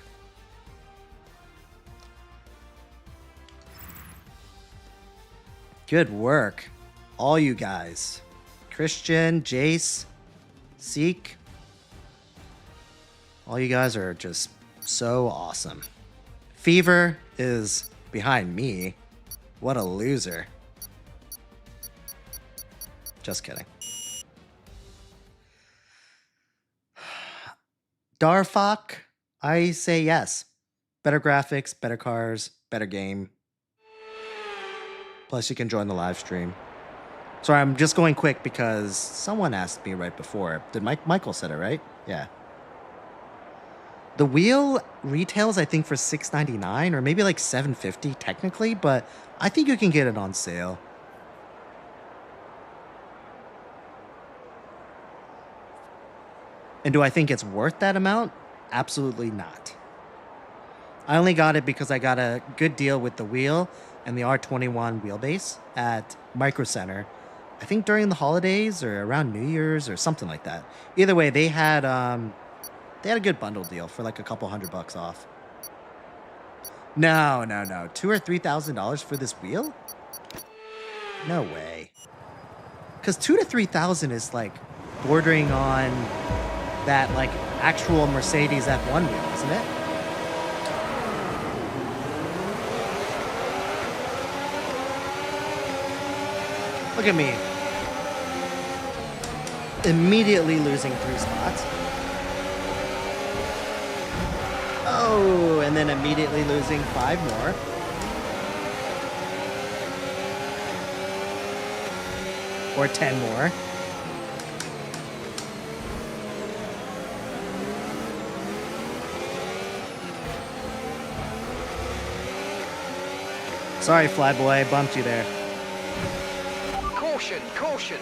Good work, all you guys. Christian, Jace, Seek. All you guys are just so awesome. Fever is behind me. What a loser. Just kidding. Darfok, I say yes. Better graphics, better cars, better game. Plus, you can join the live stream. Sorry, I'm just going quick because someone asked me right before. Did Michael said it, right? Yeah. The wheel retails, I think, for $6.99 or maybe like $7.50 technically, but I think you can get it on sale. And do I think it's worth that amount? Absolutely not. I only got it because I got a good deal with the wheel and the R21 wheelbase at Micro Center. I think during the holidays or around New Year's or something like that. Either way, they had a good bundle deal for like a couple $100 off. No. $2,000 or $3,000 for this wheel? No way. Because $2,000 to $3,000 is like bordering on that like actual Mercedes F1 wheel, isn't it? Look at me. Immediately losing 3 spots. Oh, and then immediately losing 5 more. Or 10 more. Sorry, Flyboy, I bumped you there. Caution, caution.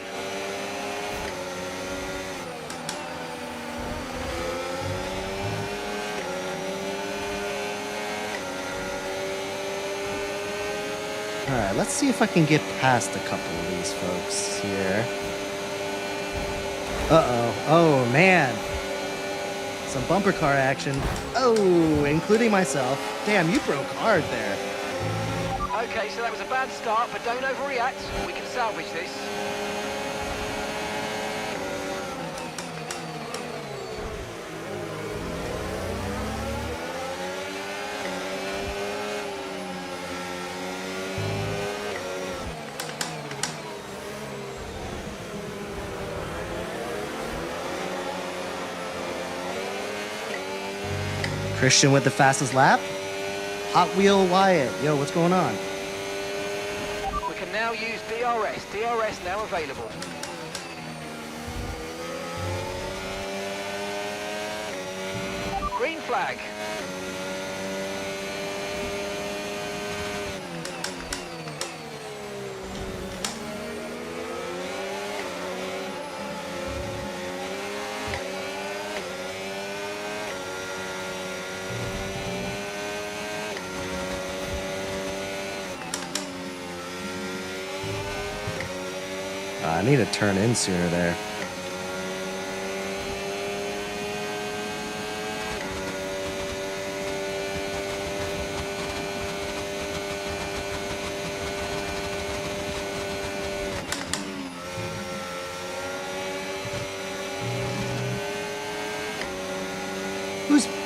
Alright, let's see if I can get past a couple of these folks here. Uh-oh. Oh, man. Some bumper car action. Oh, including myself. Damn, you broke hard there. Okay, so that was a bad start, but don't overreact. We can salvage this. Christian with the fastest lap. Hot Wheel Wyatt. Yo, what's going on? We can now use DRS. DRS now available. Green flag. I need to turn in sooner there.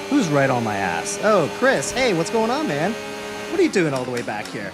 Who's right on my ass? Oh, Chris. Hey, what's going on, man? What are you doing all the way back here?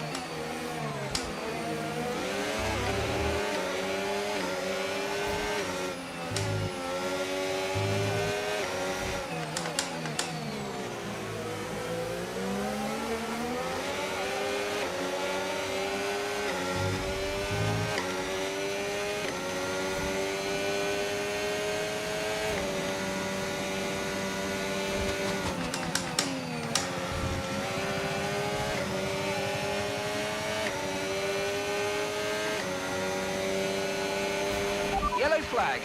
Yellow flag.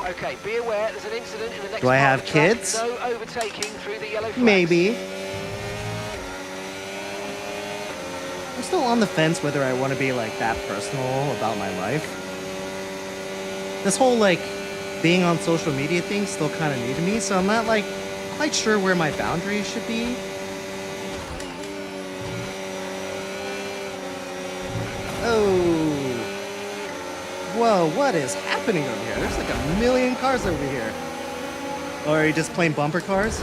Okay, be aware there's an incident in the next Do I part have of the track. kids? No overtaking through the yellow flags. Maybe. I'm still on the fence whether I want to be like that personal about my life. This whole like being on social media thing still kind of new to me, so I'm not like quite sure where my boundaries should be. Oh. Whoa, what is happening over here? There's like a million cars over here. Or are you just playing bumper cars?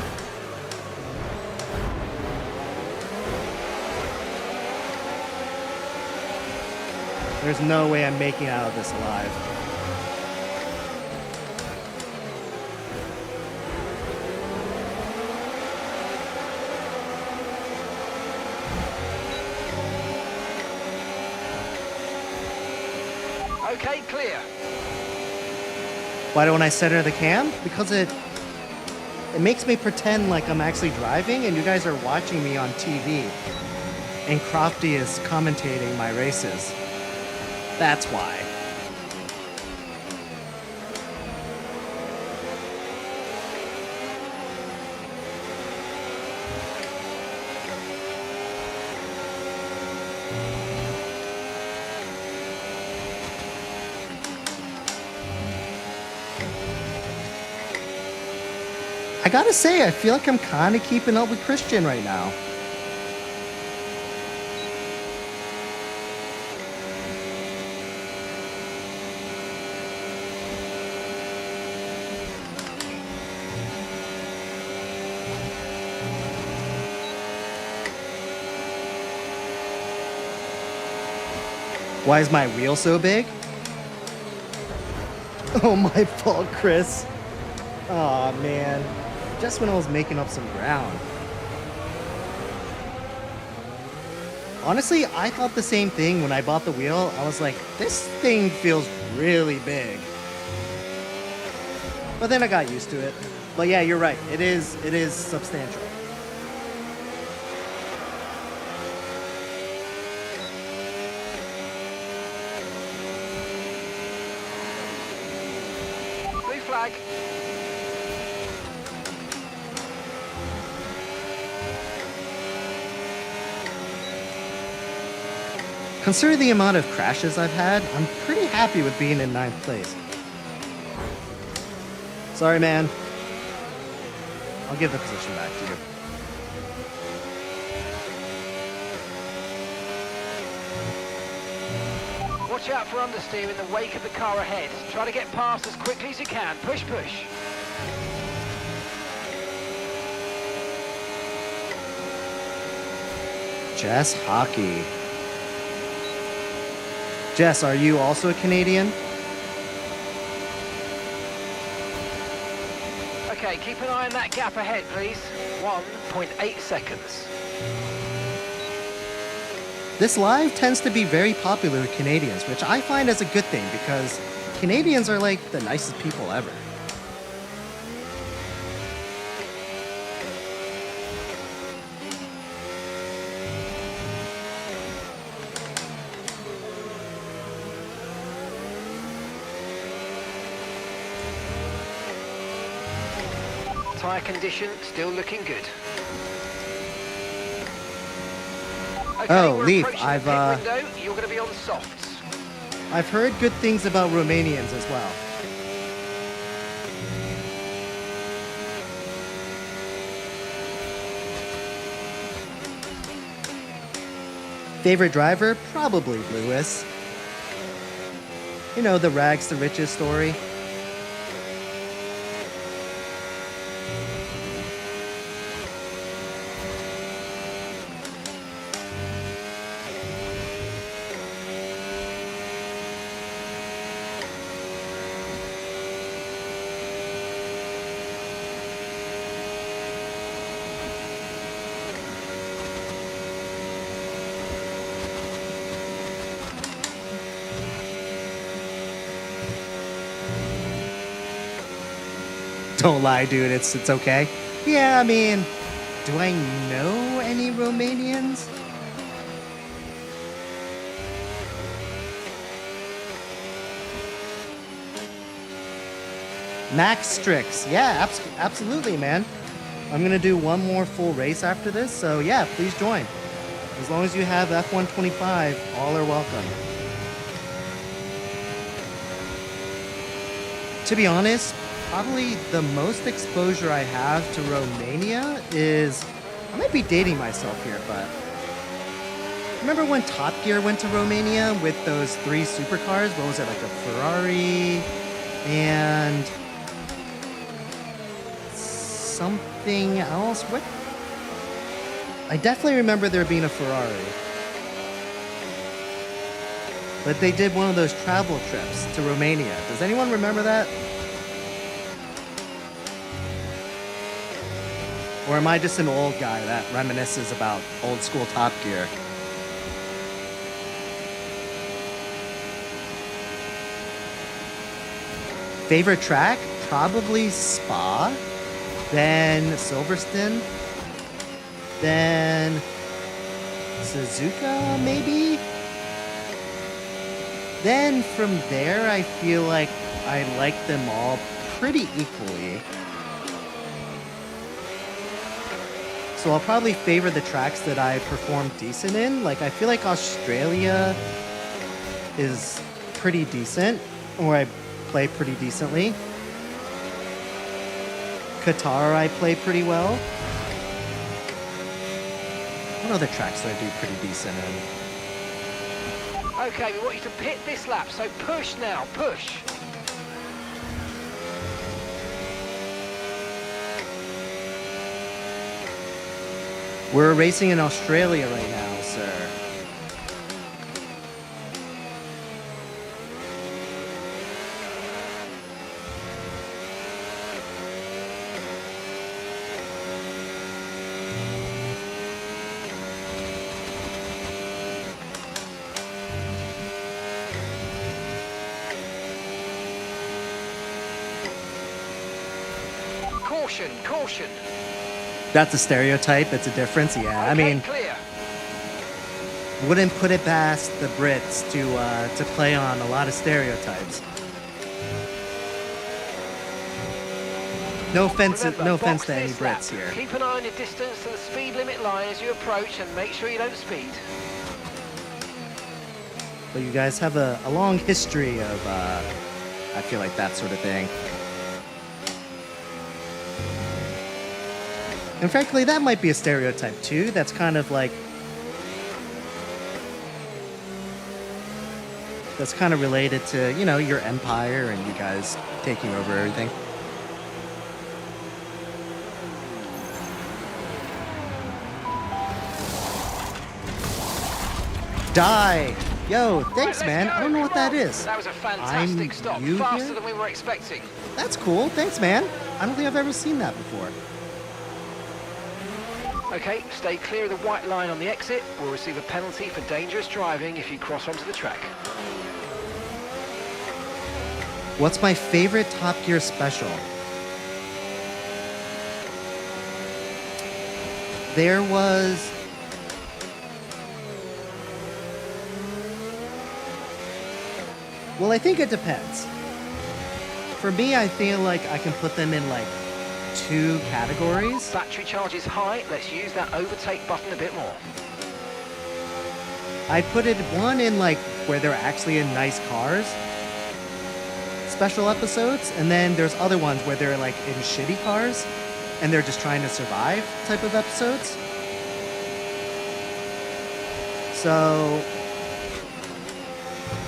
There's no way I'm making it out of this alive. Okay, clear. Why don't I center the cam? Because it makes me pretend like I'm actually driving and you guys are watching me on TV. And Crofty is commentating my races. That's why. I gotta say, I feel like I'm kind of keeping up with Christian right now. Why is my wheel so big? Oh, my fault, Chris. Aw, man. Just when I was making up some ground. Honestly, I thought the same thing when I bought the wheel. I was like, this thing feels really big. But then I got used to it. But yeah, you're right. It is substantial. Blue flag. Considering the amount of crashes I've had, I'm pretty happy with being in 9th place. Sorry, man. I'll give the position back to you. Watch out for understeer in the wake of the car ahead. Try to get past as quickly as you can. Push, push. Jess Hockey. Jess, are you also a Canadian? Okay, keep an eye on that gap ahead, please. 1.8 seconds. This live tends to be very popular with Canadians, which I find as a good thing because Canadians are like the nicest people ever. Tyre condition still looking good. Okay, Oh, we're Leaf, approaching I've, the pit window. You're going to be on softs. I've heard good things about Romanians as well. Favorite driver? Probably Lewis. You know, the rags to riches story. Don't lie, dude. It's okay. Yeah, I mean, do I know any Romanians? Max Strix. Yeah, absolutely, man. I'm gonna do one more full race after this, so yeah, please join. As long as you have F125, all are welcome. To be honest, probably the most exposure I have to Romania is, I might be dating myself here, but remember when Top Gear went to Romania with those 3 supercars? What was it, like a Ferrari and something else. What? I definitely remember there being a Ferrari. But they did one of those travel trips to Romania. Does anyone remember that? Or am I just an old guy that reminisces about old school Top Gear? Favorite track? Probably Spa, then Silverstone, then Suzuka, maybe? Then from there, I feel like I like them all pretty equally. So I'll probably favor the tracks that I perform decent in. Like, I feel like Australia is pretty decent, or I play pretty decently. Qatar, I play pretty well. What other tracks do I do pretty decent in? Okay, we want you to pit this lap, so push now, push. We're racing in Australia right now, sir. Caution, caution. That's a stereotype. It's a difference. Yeah, I Okay, mean, clear. wouldn't put it past the Brits to play on a lot of stereotypes. No offense, Remember, no offense box to any this lap. Brits here. Keep an eye on your distance to the speed limit line as you approach and make sure you don't speed. But you guys have a long history of, I feel like that sort of thing. And frankly, that might be a stereotype too. That's kind of like, that's kind of related to, you know, your empire and you guys taking over everything. Die! Yo, thanks, Right, man. let's I go. don't know what Come that on. is. That was a fantastic I'm stop. you Faster here? than we were expecting. That's cool. Thanks, man. I don't think I've ever seen that before. Okay, stay clear of the white line on the exit. We'll receive a penalty for dangerous driving if you cross onto the track. What's my favorite Top Gear special? There was... Well, I think it depends. For me, I feel like I can put them in like 2 categories. Battery charge is high. Let's use that overtake button a bit more. I put it one in like where they're actually in nice cars, special episodes, and then there's other ones where they're like in shitty cars and they're just trying to survive type of episodes. So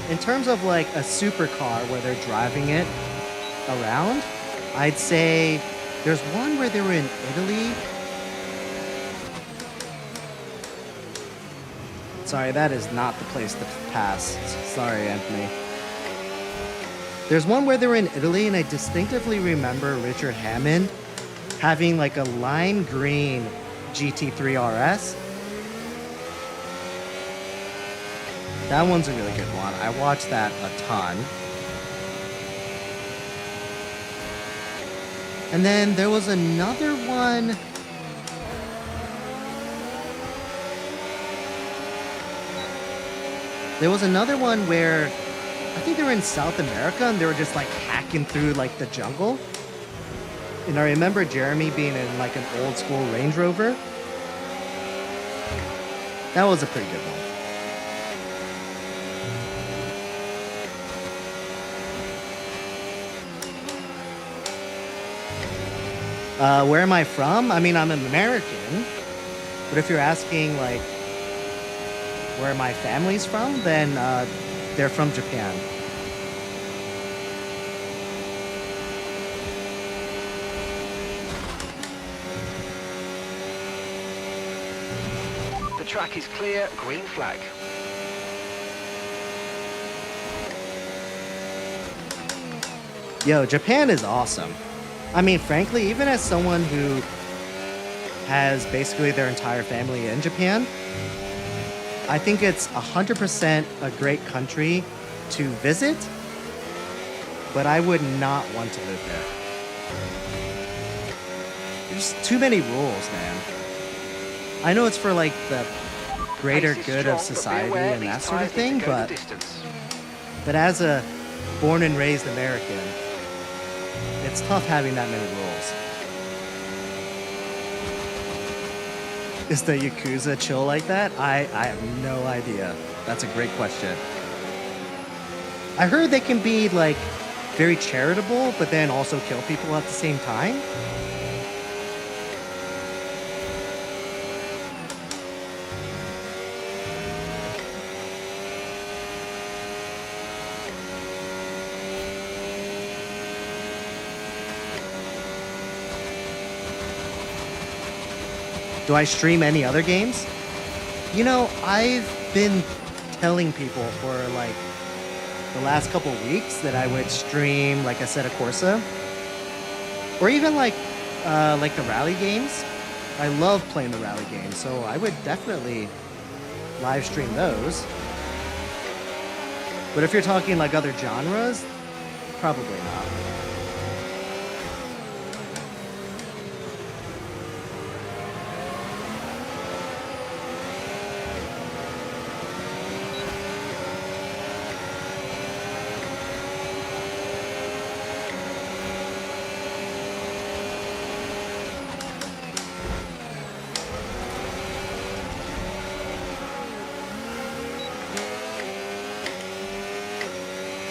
in terms of like a supercar where they're driving it around, I'd say there's one where they were in Italy. Sorry, that is not the place to pass. Sorry, Anthony. There's one where they were in Italy, and I distinctively remember Richard Hammond having like a lime green GT3 RS. That one's a really good one. I watched that a ton. And then there was another one. There was another one where I think they were in South America and they were just like hacking through like the jungle. And I remember Jeremy being in like an old school Range Rover. That was a pretty good one. Where am I from? I mean, I'm American. But if you're asking like where my family's from, then they're from Japan. track is clear, green flag. Yo, Japan is awesome. I mean, frankly, even as someone who has basically their entire family in Japan, I think it's 100% a great country to visit, but I would not want to live there. There's too many rules, man. I know it's for like the greater Pace is good of strong, but be society aware and that these sort of tyres need thing, to go the but distance. as a born and raised American, it's tough having that many rules. Is the Yakuza chill like that? I have no idea. That's a great question. I heard they can be like very charitable, but then also kill people at the same time. Do I stream any other games? You know, I've been telling people for like the last couple weeks that I would stream like Assetto Corsa, or even like the rally games. I love playing the rally games, so I would definitely live stream those. But if you're talking like other genres, probably not.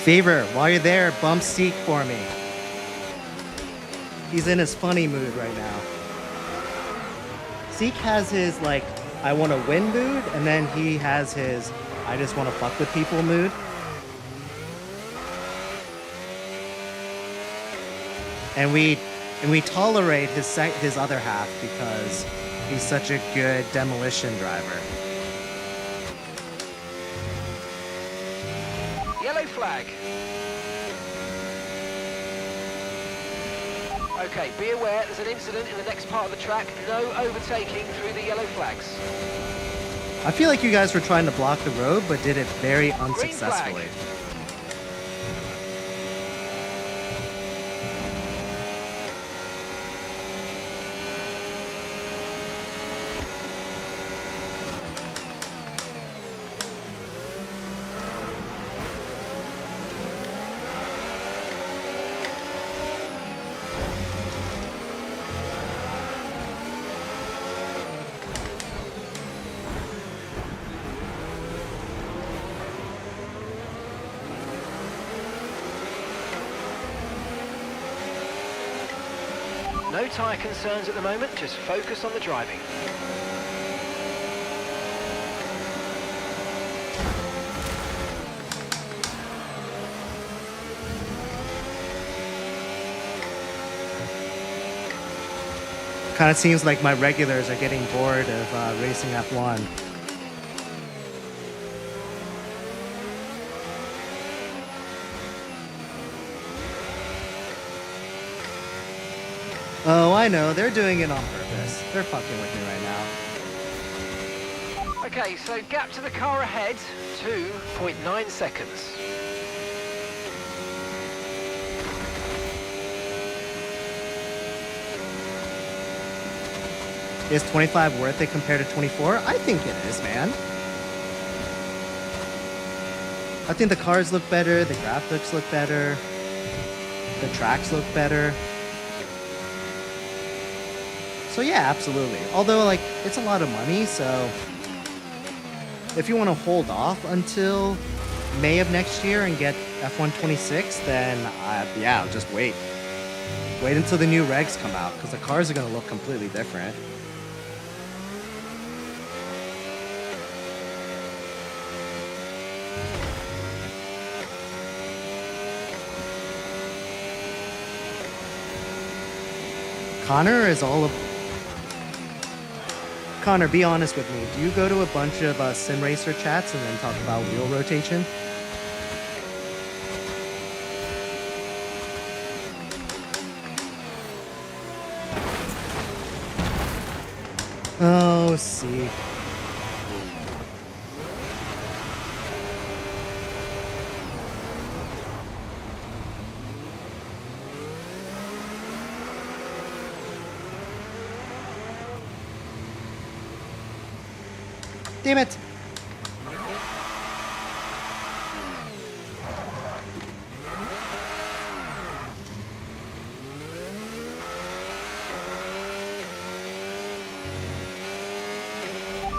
Fever, while you're there, bump Seek for me. He's in his funny mood right now. Seek has his, like, I want to win mood, and then he has his, I just want to fuck with people mood. And we tolerate his other half because he's such a good demolition driver. Yellow flag. Okay, be aware there's an incident in the next part of the track. No overtaking through the yellow flags. I feel like you guys were trying to block the road, but did it very unsuccessfully. No tyre concerns at the moment, just focus on the driving. Kind of seems like my regulars are getting bored of racing F1. Oh, I know. They're doing it on purpose. They're fucking with me right now. Okay, so gap to the car ahead, 2.9 seconds. Is 25 worth it compared to 24? I think it is, man. I think the cars look better, the graphics look better, the tracks look better. So yeah, absolutely. Although, like, it's a lot of money, so if you want to hold off until May of next year and get F1 26, then yeah, just wait. Wait until the new regs come out, because the cars are going to look completely different. Connor is all of... Connor, be honest with me. Do you go to a bunch of sim racer chats and then talk about wheel rotation? Oh, see. Damn it.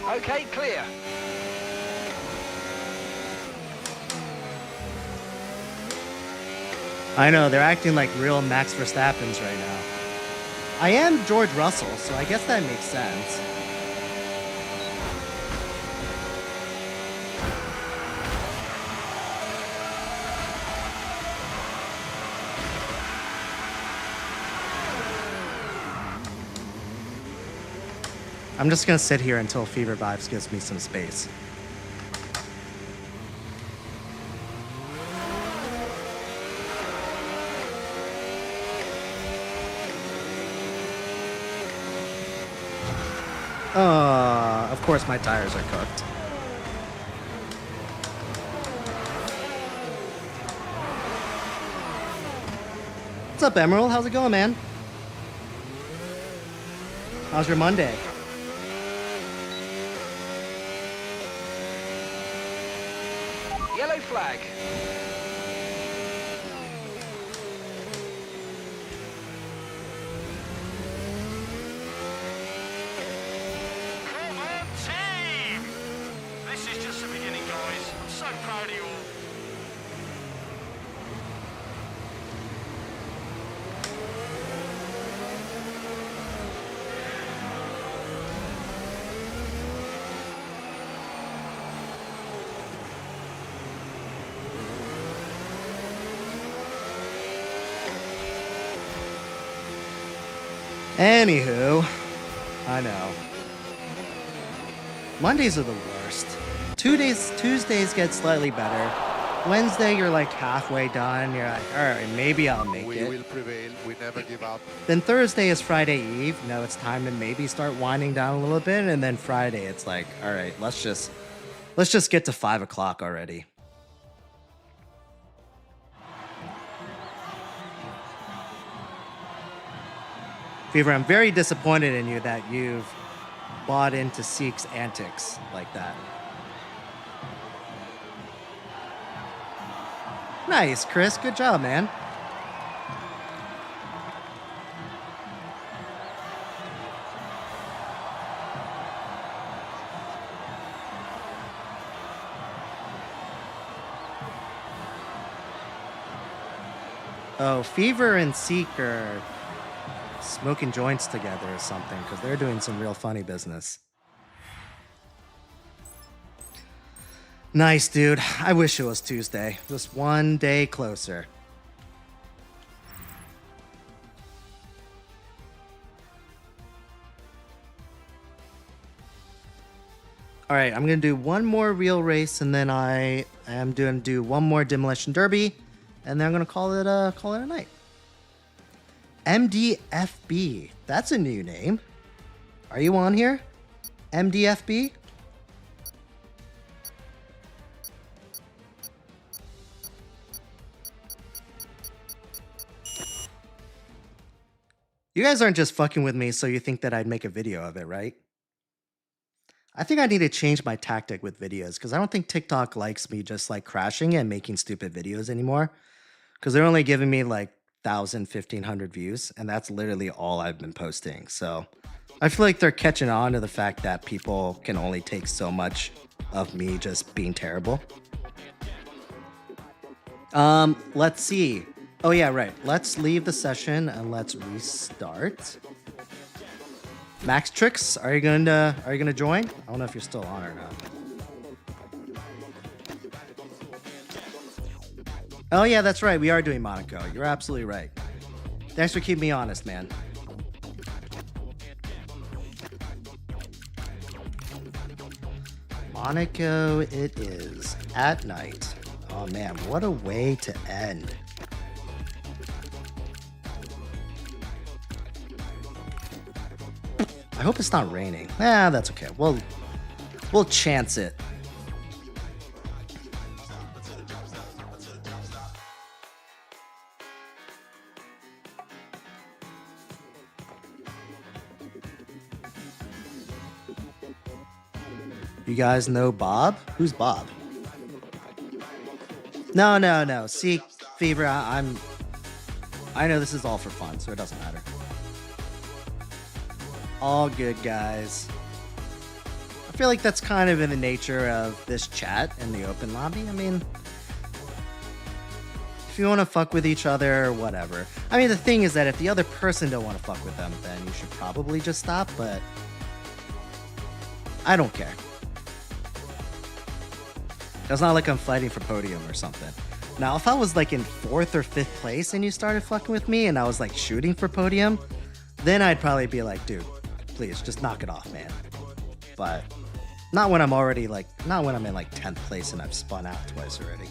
Okay, clear. I know, they're acting like real Max Verstappens right now. I am George Russell, so I guess that makes sense. I'm just gonna sit here until Fever Vibes gives me some space. Of course my tires are cooked. What's up, Emerald? How's it going, man? How's your Monday? Yellow flag. Come on, team! This is just the beginning, guys. I'm so proud of you all. Anywho, I know. Mondays are the worst. Tuesdays get slightly better. Wednesday, you're like halfway done. You're like, all right, maybe I'll make We it. will prevail. We never give up. Then Thursday is Friday Eve. No, it's time to maybe start winding down a little bit. And then Friday, it's like, all right, let's just get to 5 o'clock already. Fever, I'm very disappointed in you that you've bought into Seek's antics like that. Nice, Chris. Good job, man. Oh, Fever and Seek are smoking joints together or something because they're doing some real funny business. Nice, dude. I wish it was Tuesday. Just one day closer. All right, I'm going to do one more real race, and then I am going to do one more Demolition Derby, and then I'm going to call it a night. MDFB. That's a new name. Are you on here? MDFB? You guys aren't just fucking with me so you think that I'd make a video of it, right? I think I need to change my tactic with videos because I don't think TikTok likes me just like crashing and making stupid videos anymore because they're only giving me like 1,000, 1,500 views, and that's literally all I've been posting. So I feel like they're catching on to the fact that people can only take so much of me just being terrible. Let's see. Oh yeah, right. Let's leave the session and let's restart. Max Tricks, are you gonna join? I don't know if you're still on or not. Oh yeah, that's right. We are doing Monaco. You're absolutely right. Thanks for keeping me honest, man. Monaco it is at night. Oh man, what a way to end. I hope it's not raining. That's okay. We'll chance it. You guys know Bob? Who's Bob? No. See, Fever, I know this is all for fun, so it doesn't matter. All good, guys. I feel like that's kind of in the nature of this chat in the open lobby. I mean, if you want to fuck with each other, whatever. I mean, the thing is that if the other person don't want to fuck with them, then you should probably just stop, but I don't care. It's not like I'm fighting for podium or something. Now, if I was like in 4th or 5th place and you started fucking with me and I was like shooting for podium, then I'd probably be like, dude, please just knock it off, man. But not when I'm already like, not when I'm in like 10th place and I've spun out twice already.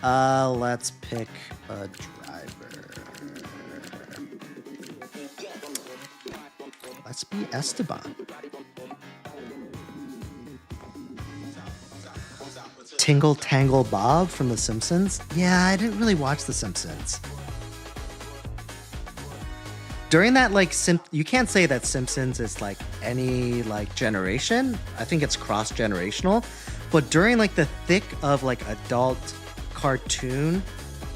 Let's pick a driver. Let's be Esteban. Tingle Tangle Bob from The Simpsons? Yeah, I didn't really watch The Simpsons. During that, like, you can't say that Simpsons is, like, any, like, generation. I think it's cross-generational. But during, like, the thick of, like, adult cartoon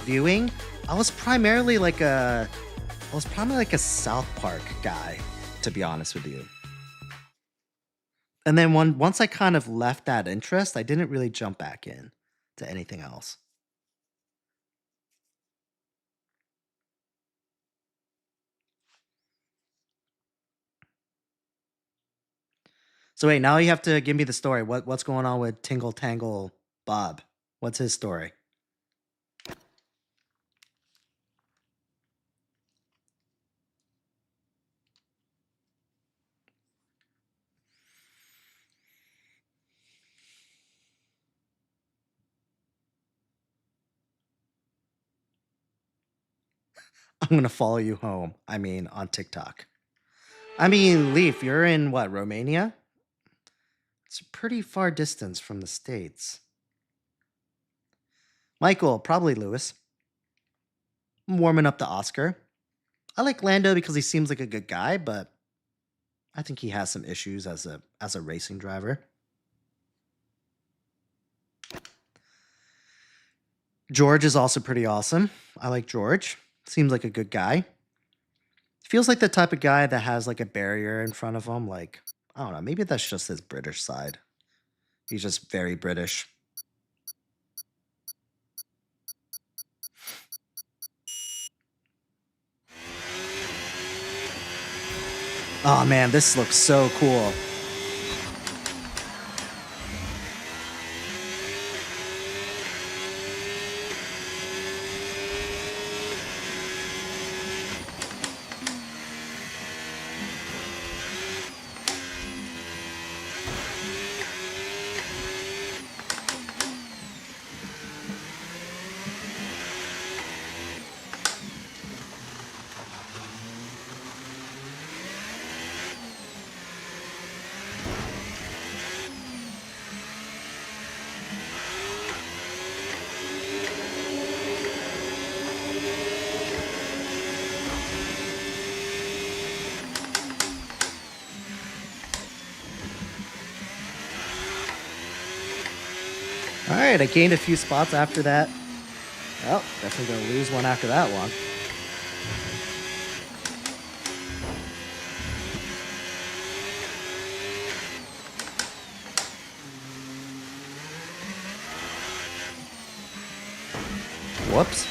viewing, I was primarily like a South Park guy, to be honest with you. And then once I kind of left that interest, I didn't really jump back in to anything else. So wait, now you have to give me the story. What's going on with Tingle Tangle Bob? What's his story? I'm going to follow you home. I mean, on TikTok. I mean, Leaf, you're in what, Romania? It's a pretty far distance from the States. Michael, probably Lewis. I'm warming up to Oscar. I like Lando because he seems like a good guy, but I think he has some issues as a racing driver. George is also pretty awesome. I like George. Seems like a good guy. Feels like the type of guy that has like a barrier in front of him. Like, I don't know, maybe that's just his British side. He's just very British. Oh man, this looks so cool. All right, I gained a few spots after that. Well, definitely gonna lose one after that one. Whoops.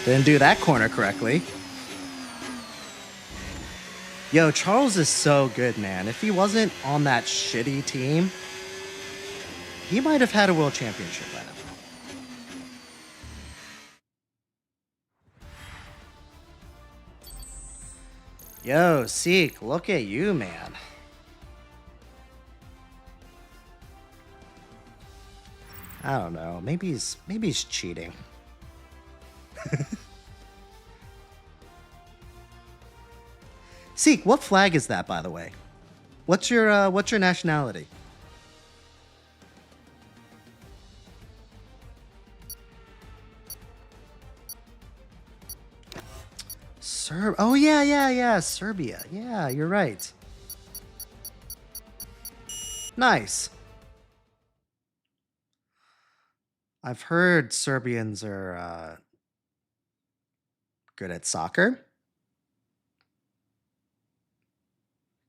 Didn't do that corner correctly. Yo, Charles is so good, man. If he wasn't on that shitty team, he might have had a world championship by now. Yo, Seek, look at you, man. I don't know. Maybe he's cheating. Seek, what flag is that, by the way? What's your nationality? Oh yeah, Serbia. Yeah, you're right. Nice. I've heard Serbians are good at soccer.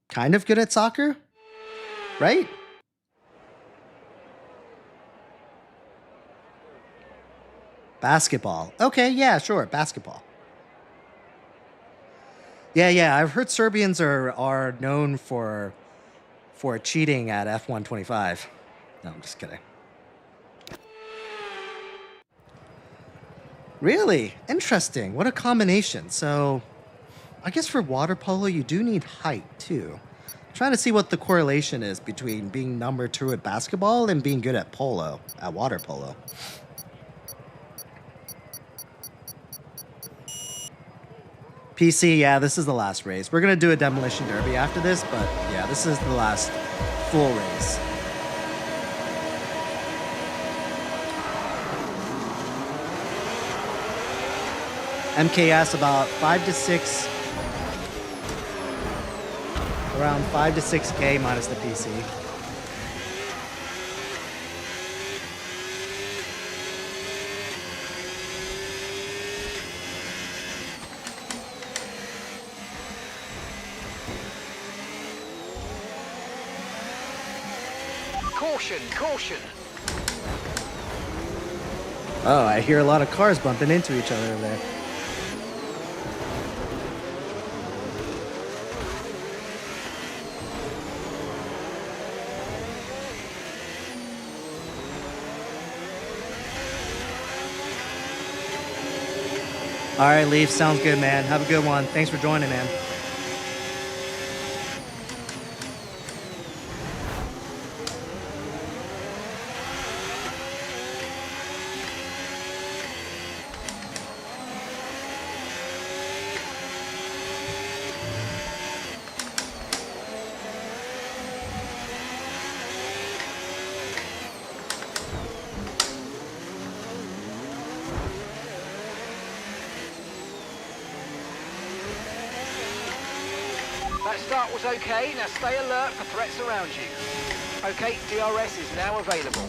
Kind of good at soccer, right? Basketball. Okay, yeah, sure, basketball. Yeah, I've heard Serbians are known for cheating at F125. No, I'm just kidding. Really? Interesting. What a combination. So, I guess for water polo, you do need height, too. I'm trying to see what the correlation is between being number 2 at basketball and being good at water polo. PC, yeah, this is the last race. We're going to do a demolition derby after this, but yeah, this is the last full race. MKS about 5 to 6, around 5 to 6K minus the PC. Caution. Oh, I hear a lot of cars bumping into each other over there. All right, Leaf, sounds good, man. Have a good one. Thanks for joining, man. That start was okay, now stay alert for threats around you. Okay, DRS is now available.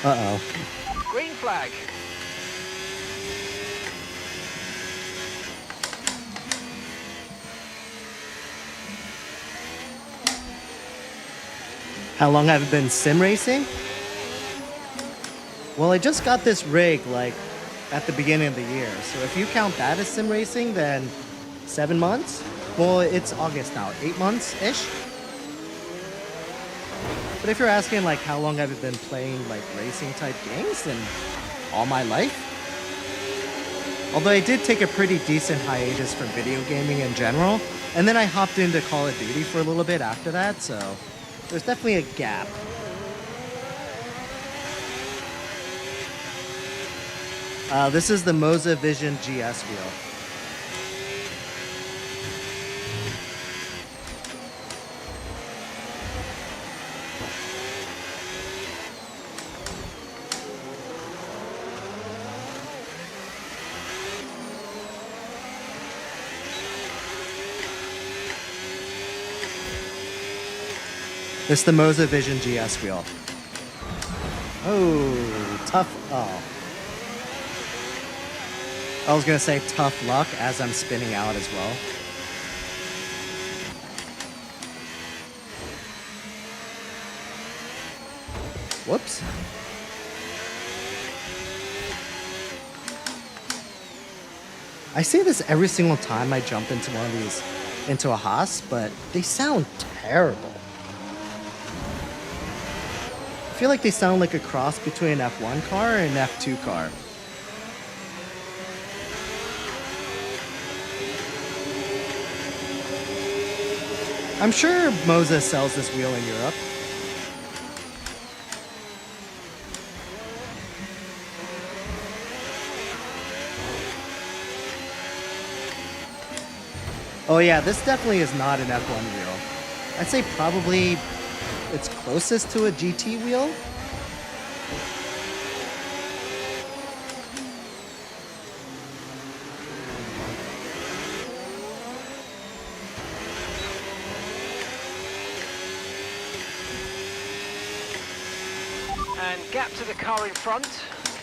Uh-oh. Green flag. How long have you been sim racing? Well, I just got this rig, like, at the beginning of the year. So if you count that as sim racing, then 7 months? Well, it's August now, 8 months-ish? But if you're asking, like, how long have you been playing, like, racing-type games, then all my life? Although I did take a pretty decent hiatus from video gaming in general, and then I hopped into Call of Duty for a little bit after that, so there's definitely a gap. This is the Moza Vision GS wheel. This is the Moza Vision GS wheel. Oh, tough. Oh. I was going to say tough luck as I'm spinning out as well. Whoops. I say this every single time I jump into one of these, into a Haas, but they sound terrible. I feel like they sound like a cross between an F1 car and an F2 car. I'm sure Moses sells this wheel in Europe. Oh yeah, this definitely is not an F1 wheel. I'd say probably it's closest to a GT wheel. And gap to the car in front,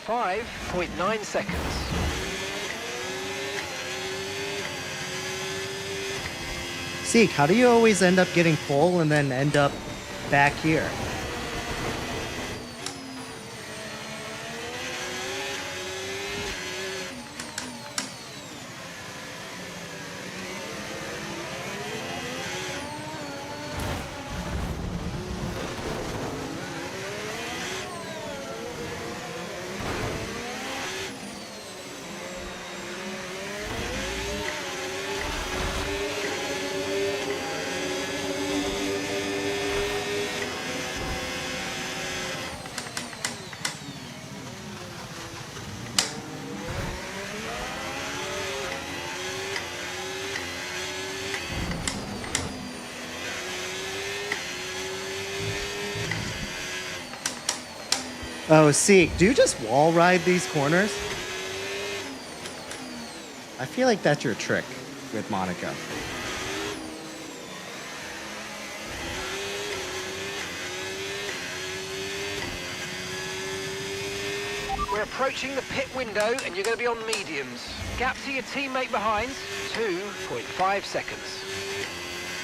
5.9 seconds. Seek, how do you always end up getting pole and then end up back here? Oh, Seek, do you just wall ride these corners? I feel like that's your trick with Monaco. We're approaching the pit window and you're going to be on mediums. Gap to your teammate behind, 2.5 seconds.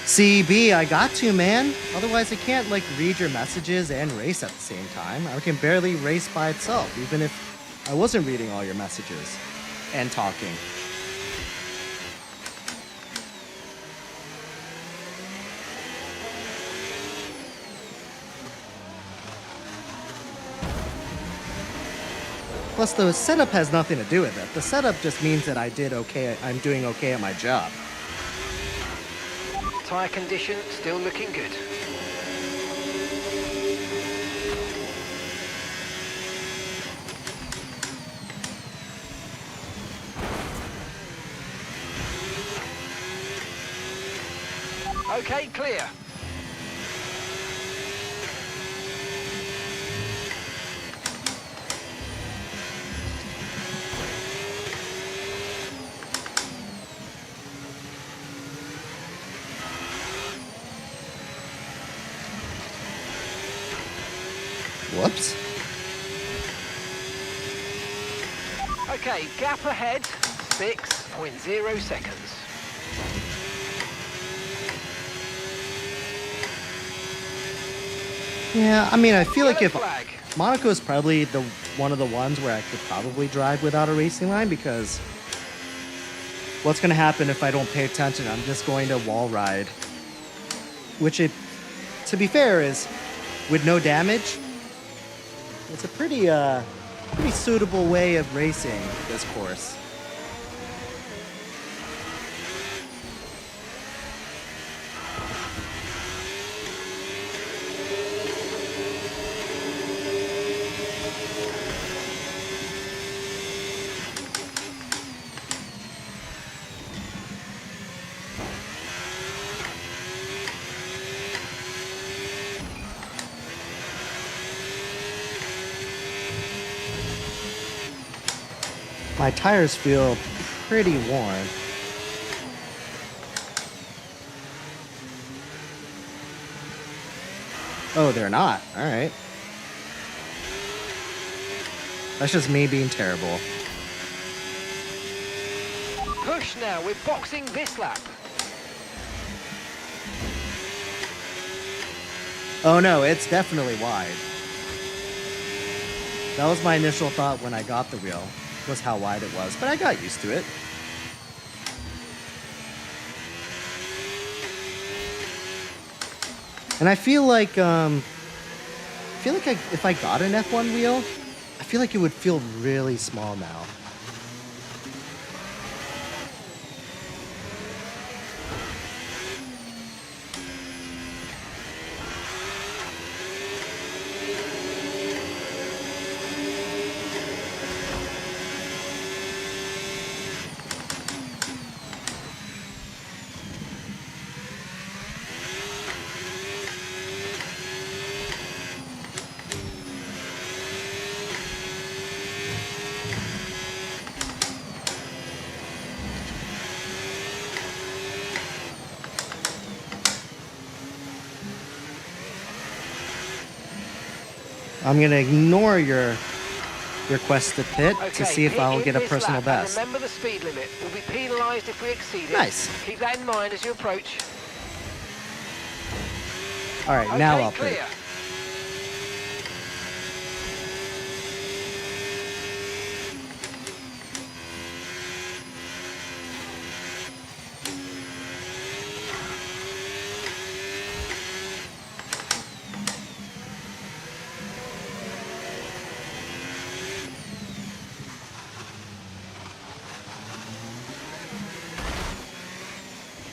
CB, I got to, man. Otherwise, I can't, like, read your messages and race at the same time. I can barely race by itself, even if I wasn't reading all your messages and talking. Plus, the setup has nothing to do with it. The setup just means that I'm doing okay at my job. Tyre condition still looking good. Okay, clear. Whoops. Okay, gap ahead, 6.0 seconds. Yeah, I mean, I feel like Yellow if flag. Monaco is probably one of the ones where I could probably drive without a racing line, because what's going to happen if I don't pay attention? I'm just going to wall ride, which to be fair, is with no damage. It's a pretty suitable way of racing this course. My tires feel pretty worn. Oh, they're not. All right. That's just me being terrible. Push now, we're boxing this lap. Oh no, it's definitely wide. That was my initial thought when I got the wheel, was how wide it was, but I got used to it. And I feel like if I got an F1 wheel, I feel like it would feel really small now. I'm going to ignore your request to pit Okay, to see if pit I'll in get a this personal lap, and best. remember the speed limit. We'll be penalised if we exceed it. Nice. Keep that in mind as you approach. All right, Okay, now I'll pit. clear.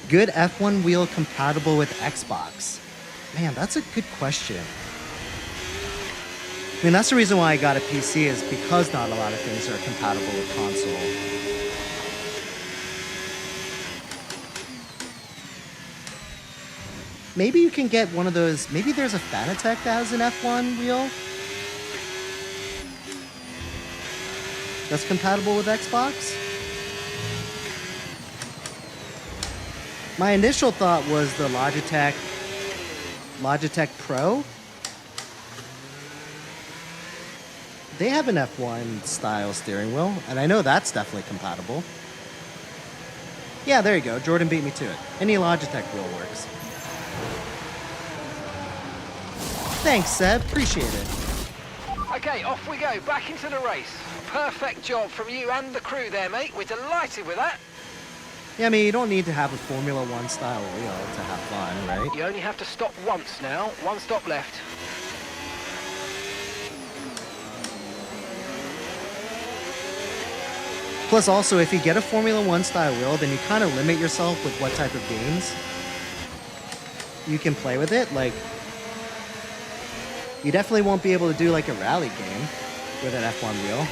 Good F1 wheel compatible with Xbox? Man, that's a good question. I mean, that's the reason why I got a PC, is because not a lot of things are compatible with console. Maybe you can get one of those, maybe there's a Fanatec that has an F1 wheel that's compatible with Xbox? My initial thought was the Logitech Pro. They have an F1 style steering wheel, and I know that's definitely compatible. Yeah, there you go. Jordan beat me to it. Any Logitech wheel works. Thanks, Seb. Appreciate it. Okay, off we go, back into the race. Perfect job from you and the crew there, mate. We're delighted with that. Yeah, I mean, you don't need to have a Formula One style wheel to have fun, right? You only have to stop once now. One stop left. Plus, also, if you get a Formula One style wheel, then you kind of limit yourself with what type of games you can play with it. Like, you definitely won't be able to do like a rally game with an F1 wheel.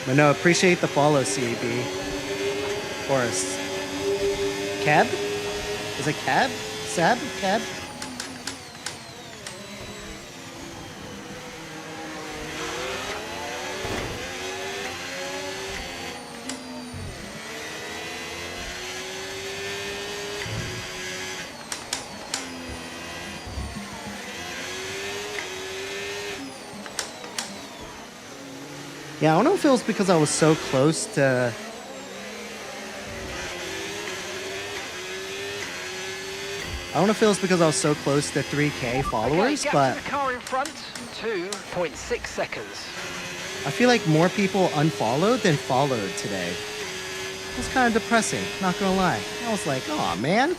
But no, appreciate the follow, CAB. Or Cab? Is it Cab? Sab? Cab? Yeah, I don't know if it was because I was so close to... I don't know if it was because I was so close to 3K followers, okay, but to the car in front, 2.6 seconds. I feel like more people unfollowed than followed today. It was kind of depressing, not gonna lie. I was like, oh man.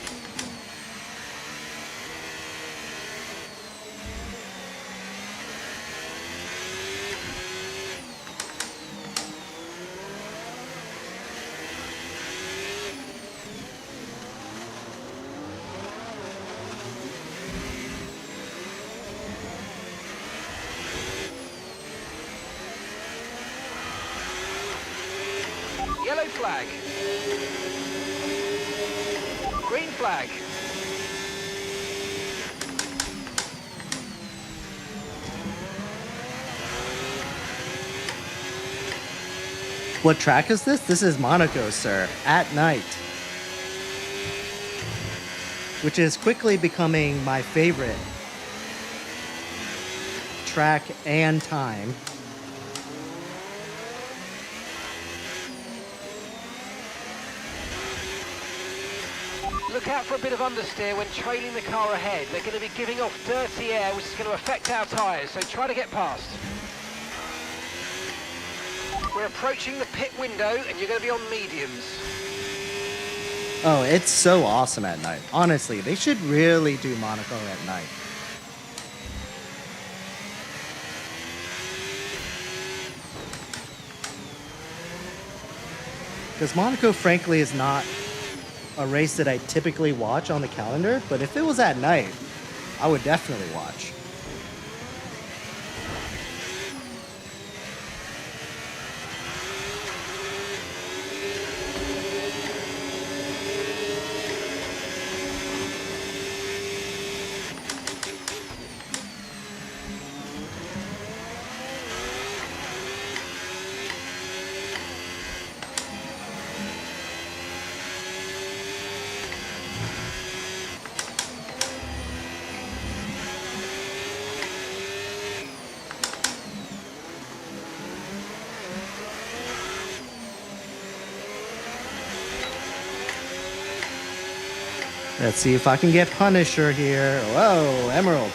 Yellow flag. Green flag. What track is this? This is Monaco, sir. At night. Which is quickly becoming my favorite track and time. Look out for a bit of understeer when trailing the car ahead. They're going to be giving off dirty air, which is going to affect our tyres, so try to get past. We're approaching the pit window, and you're going to be on mediums. Oh, it's so awesome at night. Honestly, they should really do Monaco at night. Because Monaco, frankly, is not a race that I typically watch on the calendar, but if it was at night, I would definitely watch. Let's see if I can get Punisher here. Whoa, Emerald.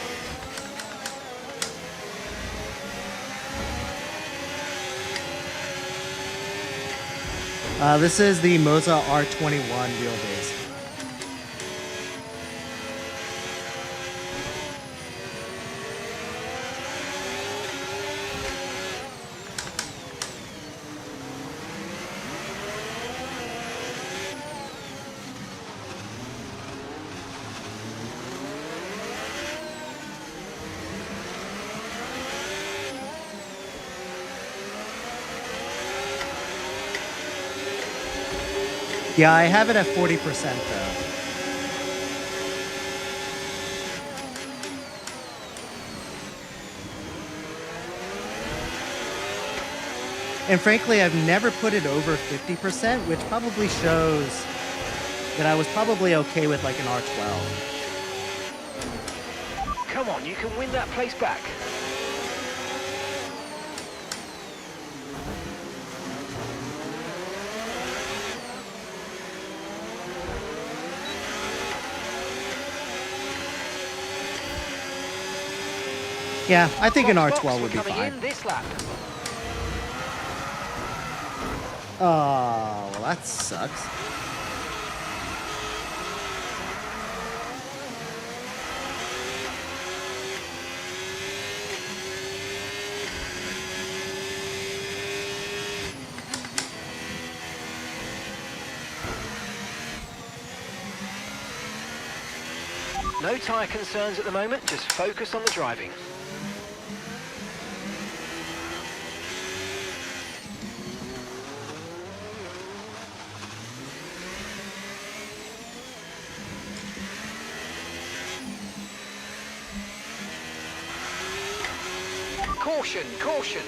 This is the Moza R21 wheelbase. Yeah, I have it at 40% though. And frankly, I've never put it over 50%, which probably shows that I was probably okay with like an R12. Come on, you can win that place back. Yeah, I think an Box, R12 would be we're coming fine. in this lap. Oh, well, that sucks. No tyre concerns at the moment, just focus on the driving. Caution, caution.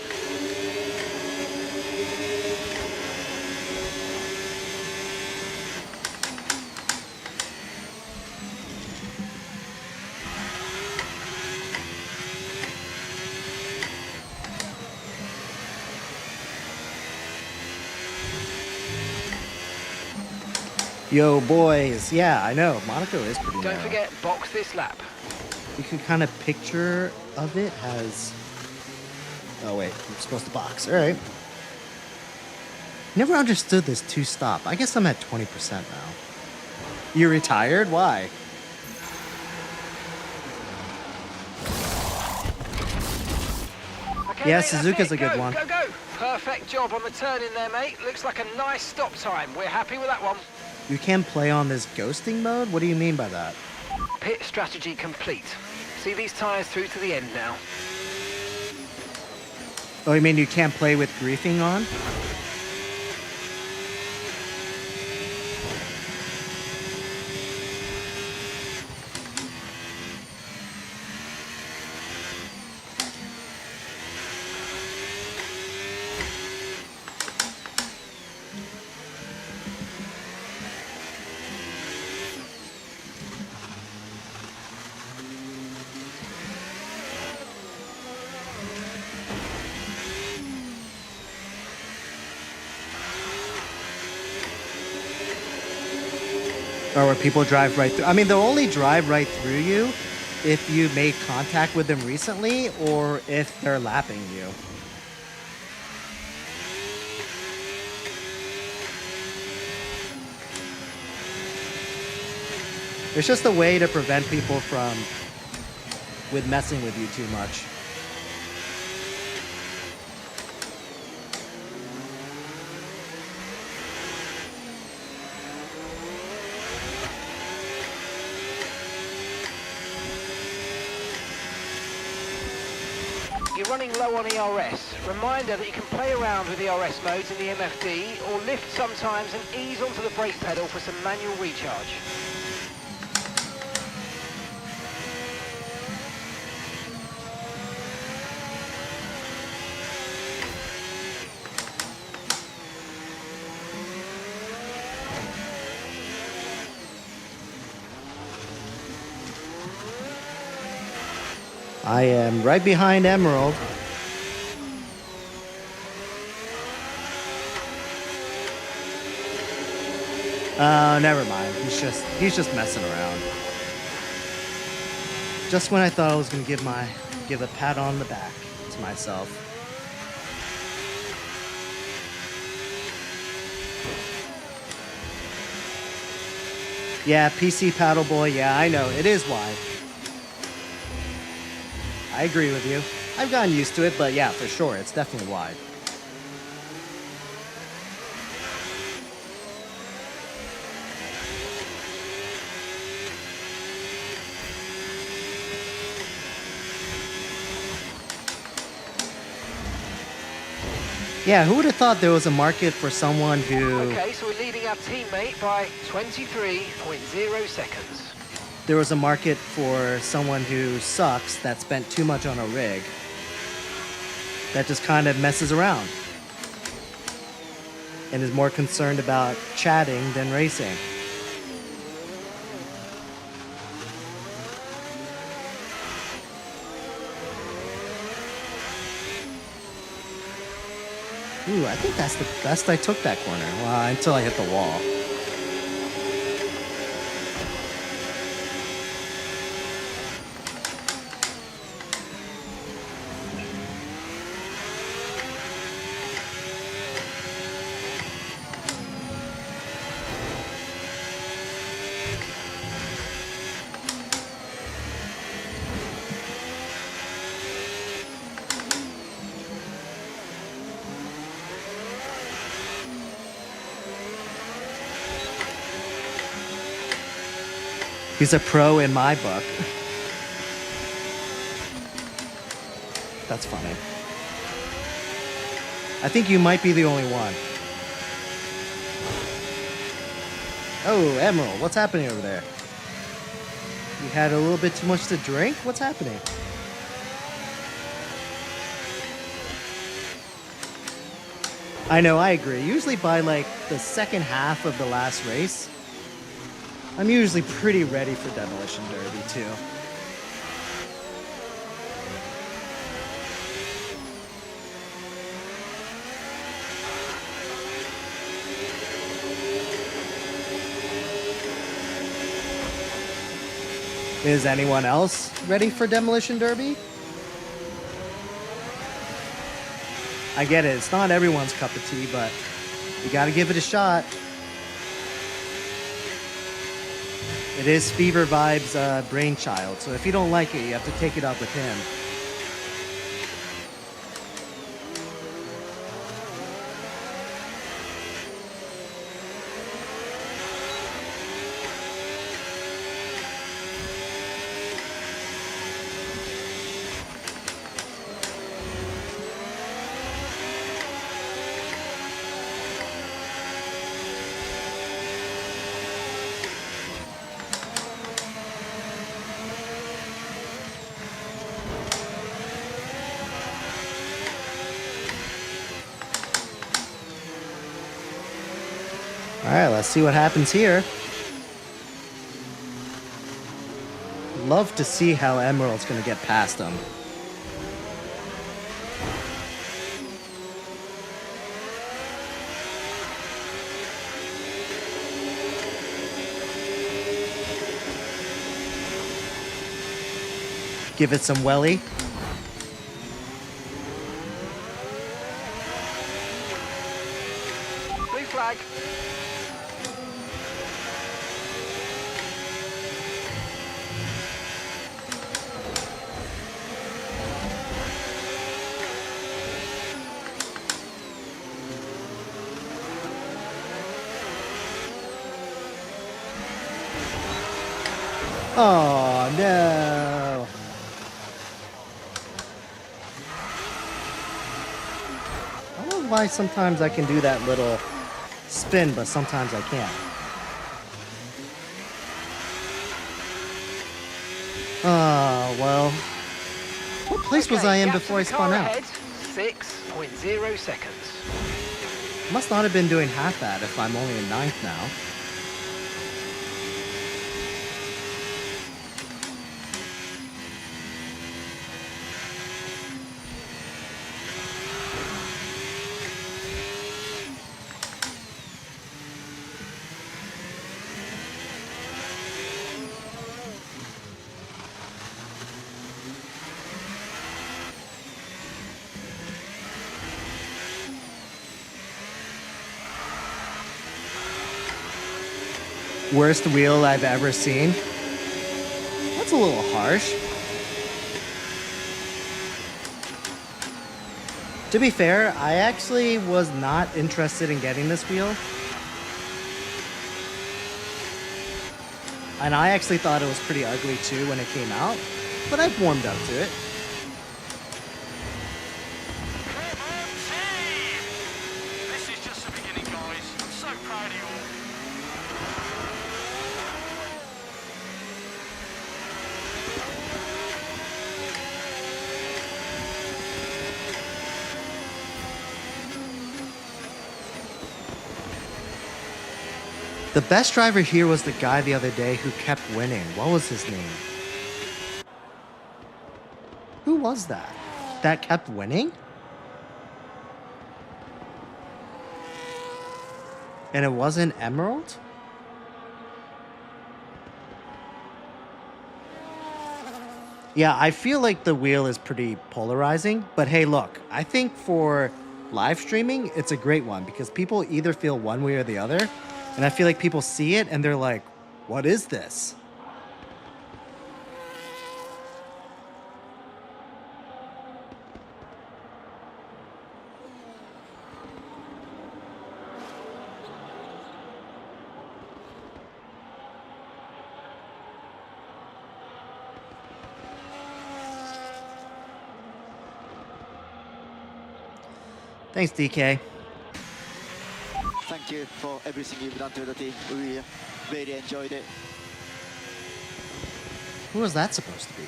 Yo, boys. Yeah, I know. Monaco is pretty Don't narrow. forget, box this lap. You can kind of picture of it has... Oh, wait. I'm supposed to box. All right. Never understood this two-stop. I guess I'm at 20% now. You retired? Why? Okay, Yeah, mate, that's Suzuka's it. a good Go, one. Go, go. Perfect job on the turn in there, mate. Looks like a nice stop time. We're happy with that one. You can play on this ghosting mode? What do you mean by that? Pit strategy complete. See these tyres through to the end now. Oh, you mean you can't play with griefing on? Or where people drive right through. I mean, they'll only drive right through you if you made contact with them recently or if they're lapping you. It's just a way to prevent people from with messing with you too much. You're running low on ERS. Reminder that you can play around with ERS modes in the MFD or lift sometimes and ease onto the brake pedal for some manual recharge. I am right behind Emerald. Never mind. He's just messing around. Just when I thought I was gonna give a pat on the back to myself. Yeah, PC Paddleboy, yeah, I know, it is wide. I agree with you. I've gotten used to it, but yeah, for sure, it's definitely wide. Yeah, who would have thought there was a market for someone who... Okay, so we're leading our teammate by 23.0 seconds. There was a market for someone who sucks, that spent too much on a rig, that just kind of messes around and is more concerned about chatting than racing. Ooh, I think that's the best I took that corner. Well, until I hit the wall. He's a pro in my book. That's funny. I think you might be the only one. Oh, Emerald, what's happening over there? You had a little bit too much to drink? What's happening? I know, I agree. Usually by like the second half of the last race, I'm usually pretty ready for Demolition Derby too. Is anyone else ready for Demolition Derby? I get it, it's not everyone's cup of tea, but you gotta give it a shot. It is Fever Vibes' brainchild, so if you don't like it, you have to take it up with him. Alright, let's see what happens here. Love to see how Emerald's gonna get past him. Give it some welly. Blue flag. Oh no. I don't know why sometimes I can do that little spin, but sometimes I can't. Oh, well. What place was I in before I spun out? 6.0 seconds. Must not have been doing half that if I'm only in ninth now. worst wheel I've ever seen. That's a little harsh. To be fair, I actually was not interested in getting this wheel. And I actually thought it was pretty ugly too when it came out, but I've warmed up to it. This is just the beginning, guys. I'm so proud of you all. The best driver here was the guy the other day who kept winning. What was his name? Who was that? That kept winning? And it wasn't Emerald? Yeah, I feel like the wheel is pretty polarizing, but hey, look, I think for live streaming, it's a great one because people either feel one way or the other. And I feel like people see it and they're like, what is this? Thanks, DK. Thank you for everything you've done to the team. We really enjoyed it. Who was that supposed to be?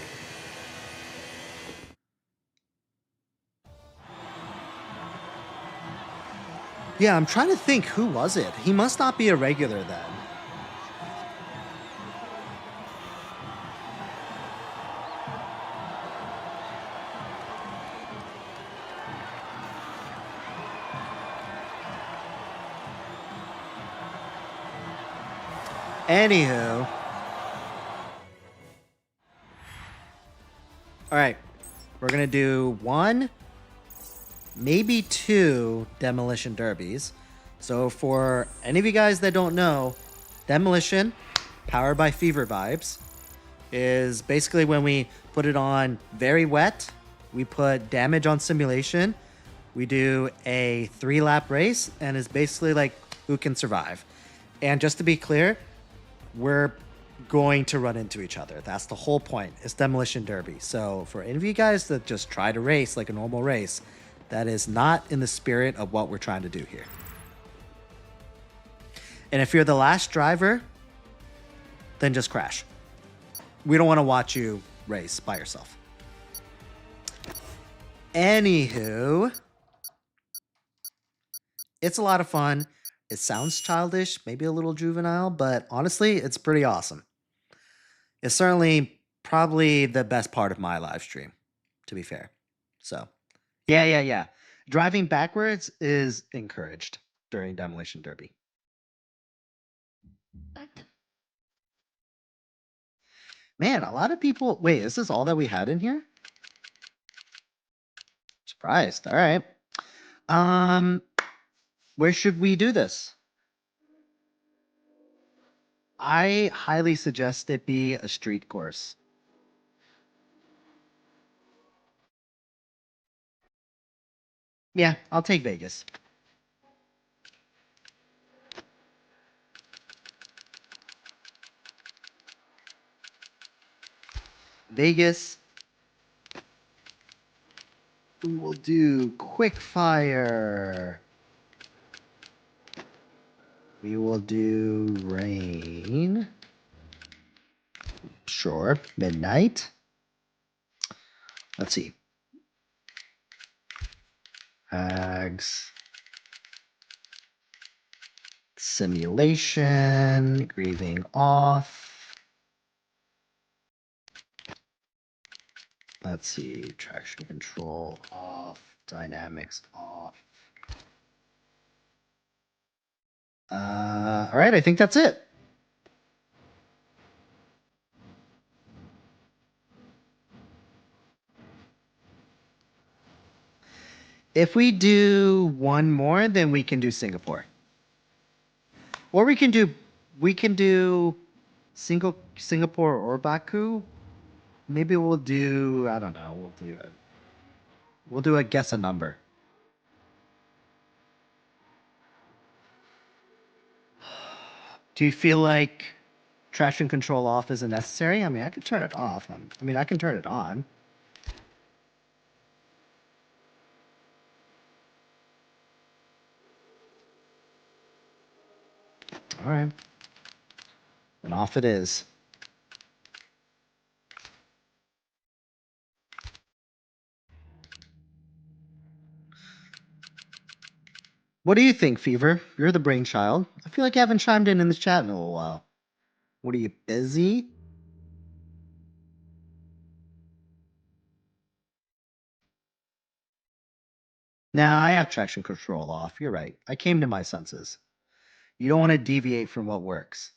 Yeah, I'm trying to think, who was it? He must not be a regular then. Anywho. Alright. We're going to do 1, maybe 2 demolition derbies. So for any of you guys that don't know, demolition, powered by Fever Vibes, is basically when we put it on very wet, we put damage on simulation, we do a 3-lap race, and it's basically like who can survive. And just to be clear, we're going to run into each other. That's the whole point. It's demolition derby. So for any of you guys that just try to race like a normal race, that is not in the spirit of what we're trying to do here. And if you're the last driver, then just crash. We don't want to watch you race by yourself. Anywho, it's a lot of fun. It sounds childish, maybe a little juvenile, but honestly, it's pretty awesome. It's certainly probably the best part of my live stream, to be fair. So, yeah. Driving backwards is encouraged during Demolition Derby. Man, a lot of people... Wait, is this all that we had in here? Surprised. All right. Where should we do this? I highly suggest it be a street course. Yeah, I'll take Vegas. Vegas. We will do quick fire. We will do rain. Sure. Midnight. Let's see. Hags. Simulation. Grieving off. Let's see. Traction control off. Dynamics off. All right, I think that's it. If we do one more, then we can do Singapore. Or we can do We can do Singapore or Baku. Maybe we'll do, I don't know, we'll do a guess a number. Do you feel like traction control off isn't necessary? I mean, I can turn it off. I mean, I can turn it on. All right. And off it is. What do you think, Fever? You're the brainchild. I feel like you haven't chimed in the chat in a little while. What are you, busy? Nah, I have traction control off. You're right. I came to my senses. You don't want to deviate from what works.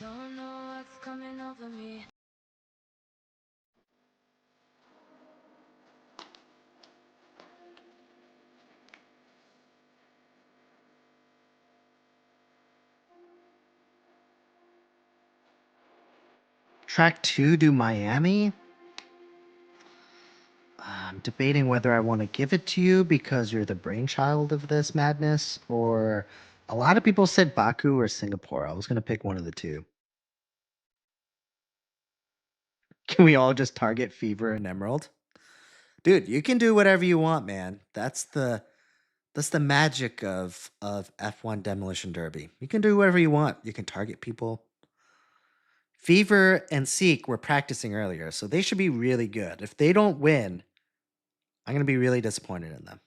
Don't know what's coming over me. Track 2 to Miami? I'm debating whether I want to give it to you because you're the brainchild of this madness, or a lot of people said Baku or Singapore. I was going to pick one of the two. Can we all just target Fever and Emerald? Dude, you can do whatever you want, man. That's the magic of F1 Demolition Derby. You can do whatever you want. You can target people. Fever and Seek were practicing earlier, so they should be really good. If they don't win, I'm going to be really disappointed in them.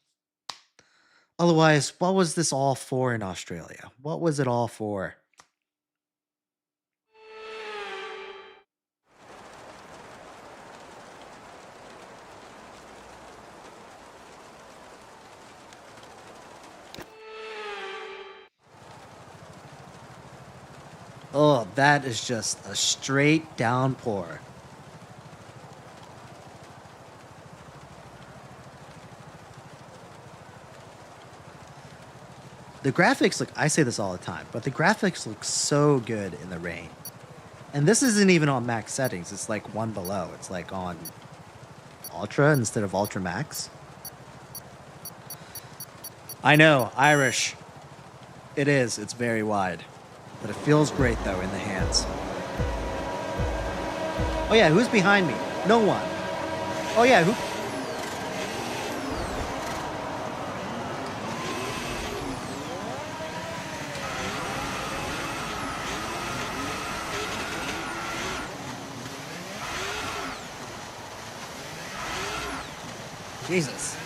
Otherwise, what was this all for in Australia? What was it all for? Oh, that is just a straight downpour. The graphics look, I say this all the time, but the graphics look so good in the rain. And this isn't even on max settings. It's like one below. It's like on Ultra instead of Ultra Max. I know, Irish. It is. It's very wide. But it feels great, though, in the hands. Oh, yeah, who's behind me? No one. Oh, yeah, who... Jesus.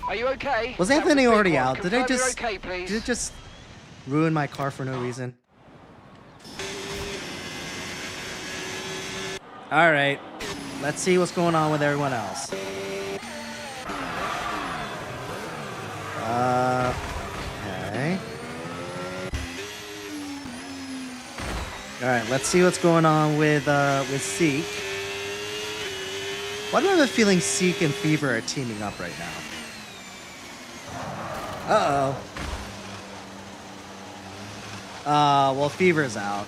Are you okay? Was That Anthony a big already one. out? Did I Confirm you're just... okay, please? Did it just ruin my car for no reason? Alright. Let's see what's going on with everyone else. Okay. Alright, let's see what's going on with Seek. Why do I have a feeling Seek and Fever are teaming up right now? Uh-oh. Well, Fever's out.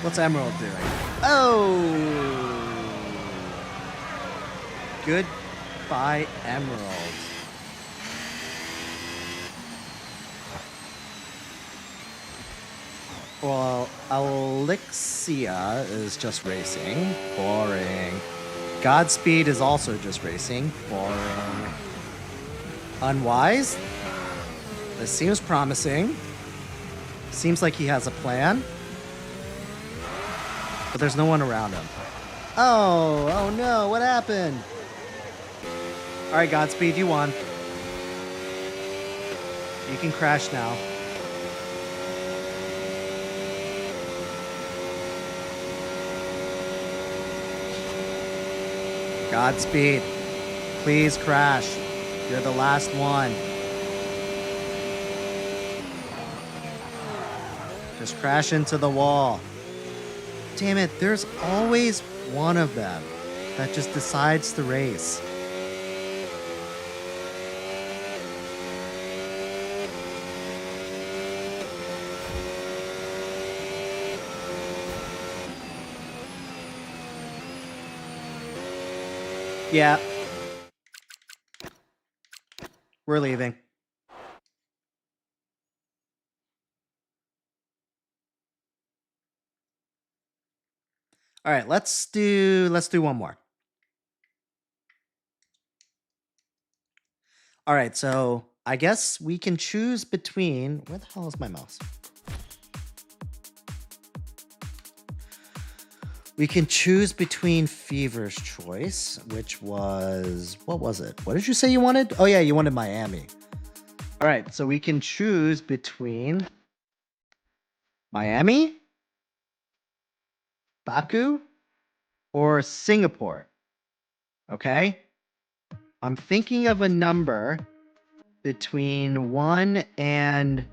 What's Emerald doing? Oh! Goodbye, Emerald. Well, Elixia is just racing. Boring. Godspeed is also just racing. Boring. Unwise? This seems promising. Seems like he has a plan. But there's no one around him. Oh no, what happened? Alright, Godspeed, you won. You can crash now. Godspeed. Please crash. You're the last one. Just crash into the wall. Damn it, there's always one of them that just decides to race. Yeah. We're leaving. All right, let's do one more. All right, so I guess we can choose between, where the hell is my mouse? We can choose between Fever's choice, which was, what was it? What did you say you wanted? Oh yeah, you wanted Miami. All right, so we can choose between Miami, Baku, or Singapore. Okay? I'm thinking of a number between 1 and...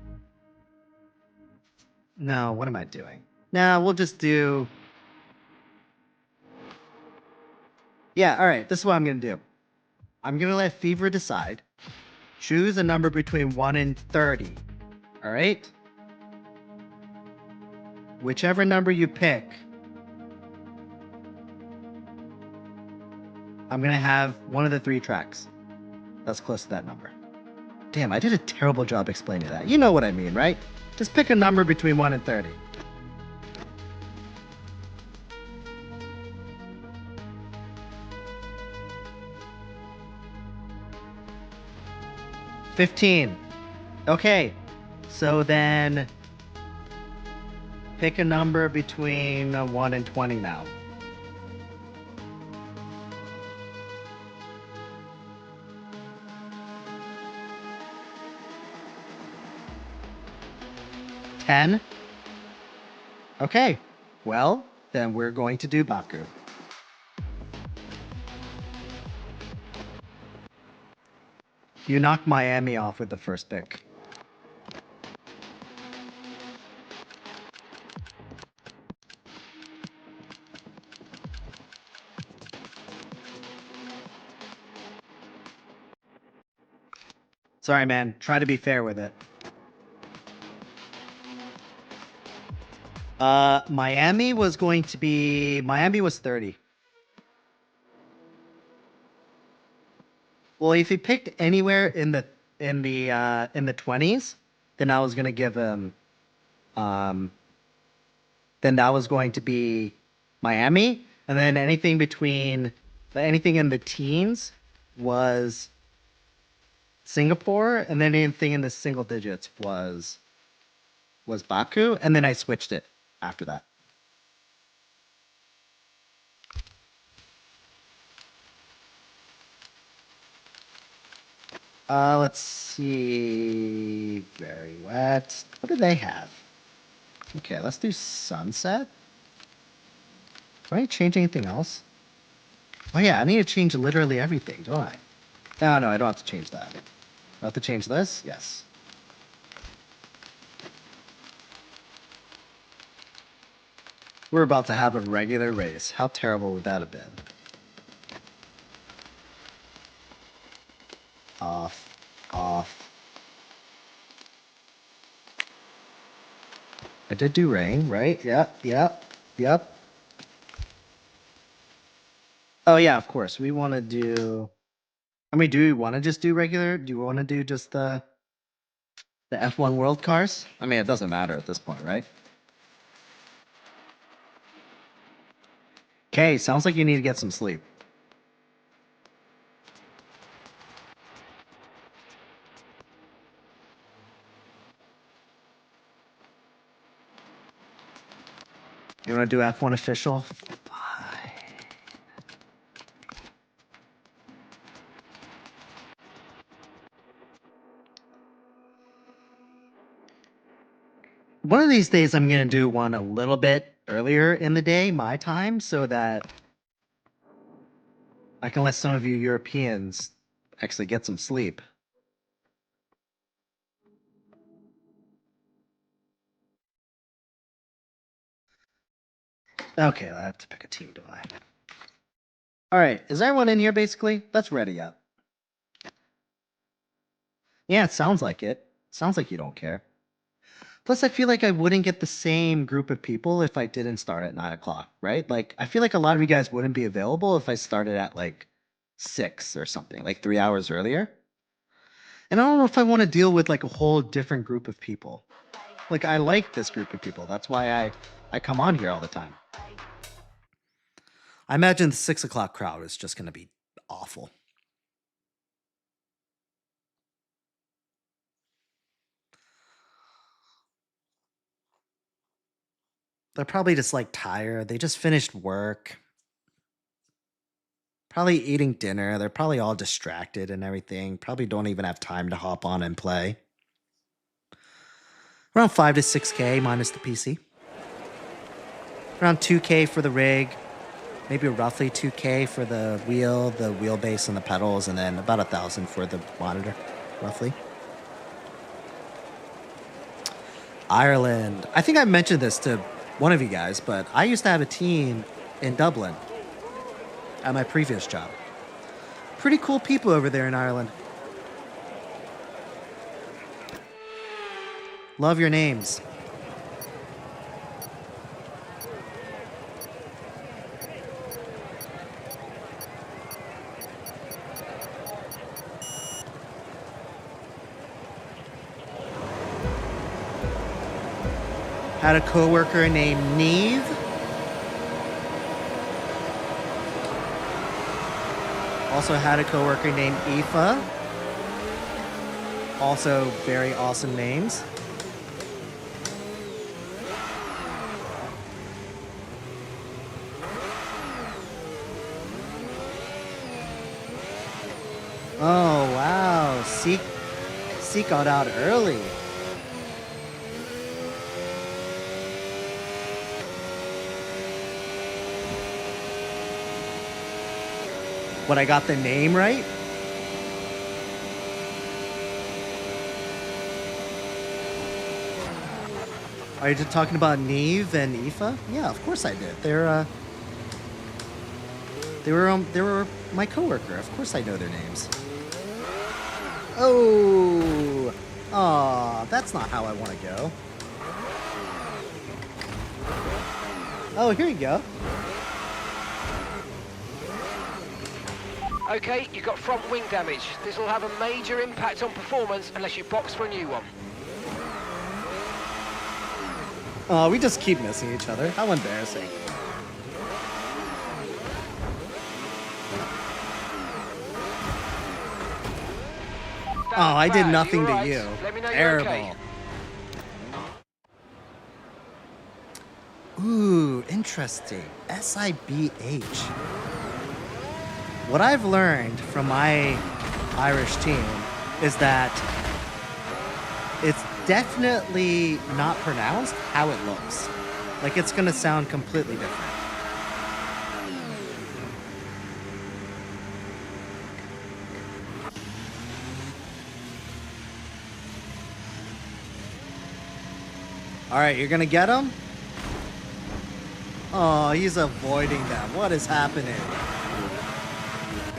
No, what am I doing? Nah, we'll just do... Yeah, all right, this is what I'm going to do. I'm going to let Fever decide. Choose a number between 1 and 30. All right? Whichever number you pick, I'm going to have one of the 3 tracks that's close to that number. Damn, I did a terrible job explaining that. You know what I mean, right? Just pick a number between 1 and 30. $15. Okay, so then pick a number between 1 and 20 now. $10. Okay, well, then we're going to do Baku. You knocked Miami off with the first pick. Sorry, man. Try to be fair with it. Miami was 30. Well, if he picked anywhere in the 20s, then I was gonna give him then that was going to be Miami, and then anything in the teens was Singapore, and then anything in the single digits was Baku, and then I switched it after that. Let's see. Very wet. What do they have? Okay, let's do sunset. Do I need to change anything else? Oh yeah, I need to change literally everything, don't I? No, I don't have to change that. I have to change this? Yes. We're about to have a regular race. How terrible would that have been? Off. I did do rain, right? Yep. Oh yeah, of course. We want to do... I mean, do we want to just do regular? Do we want to do just the F1 World Cars? I mean, it doesn't matter at this point, right? Okay, sounds like you need to get some sleep. You want to do F1 official? Fine. One of these days, I'm going to do one a little bit earlier in the day, my time, so that I can let some of you Europeans actually get some sleep. Okay, I have to pick a team, do I? Alright, is everyone in here basically? Let's ready up. Yeah, it sounds like it. Sounds like you don't care. Plus, I feel like I wouldn't get the same group of people if I didn't start at 9 o'clock, right? Like, I feel like a lot of you guys wouldn't be available if I started at like 6 or something, like 3 hours earlier. And I don't know if I want to deal with like a whole different group of people. Like, I like this group of people. That's why I come on here all the time. I imagine the 6 o'clock crowd is just going to be awful. They're probably just like tired. They just finished work. Probably eating dinner. They're probably all distracted and everything. Probably don't even have time to hop on and play. Around 5 to 6K minus the PC. Around 2K for the rig. Maybe roughly 2K for the wheel, the wheelbase, and the pedals, and then about 1,000 for the monitor, roughly. Ireland. I think I mentioned this to one of you guys, but I used to have a team in Dublin at my previous job. Pretty cool people over there in Ireland. Love your names. Had a coworker named Neve. Also had a coworker named Aoife. Also very awesome names. Oh wow, Seek got out early. What, I got the name right? Are you just talking about Neve and Aoife? Yeah, of course I did. They were my coworker. Of course I know their names. Oh, that's not how I want to go. Oh, here you go. Okay, you've got front wing damage. This will have a major impact on performance unless you box for a new one. Oh, we just keep missing each other. How embarrassing. Oh, I did nothing to you. Let me know you're Terrible. okay. Ooh, interesting. SIBH. What I've learned from my Irish team is that it's definitely not pronounced how it looks. Like, it's gonna sound completely different. All right, you're gonna get him? Oh, he's avoiding them. What is happening?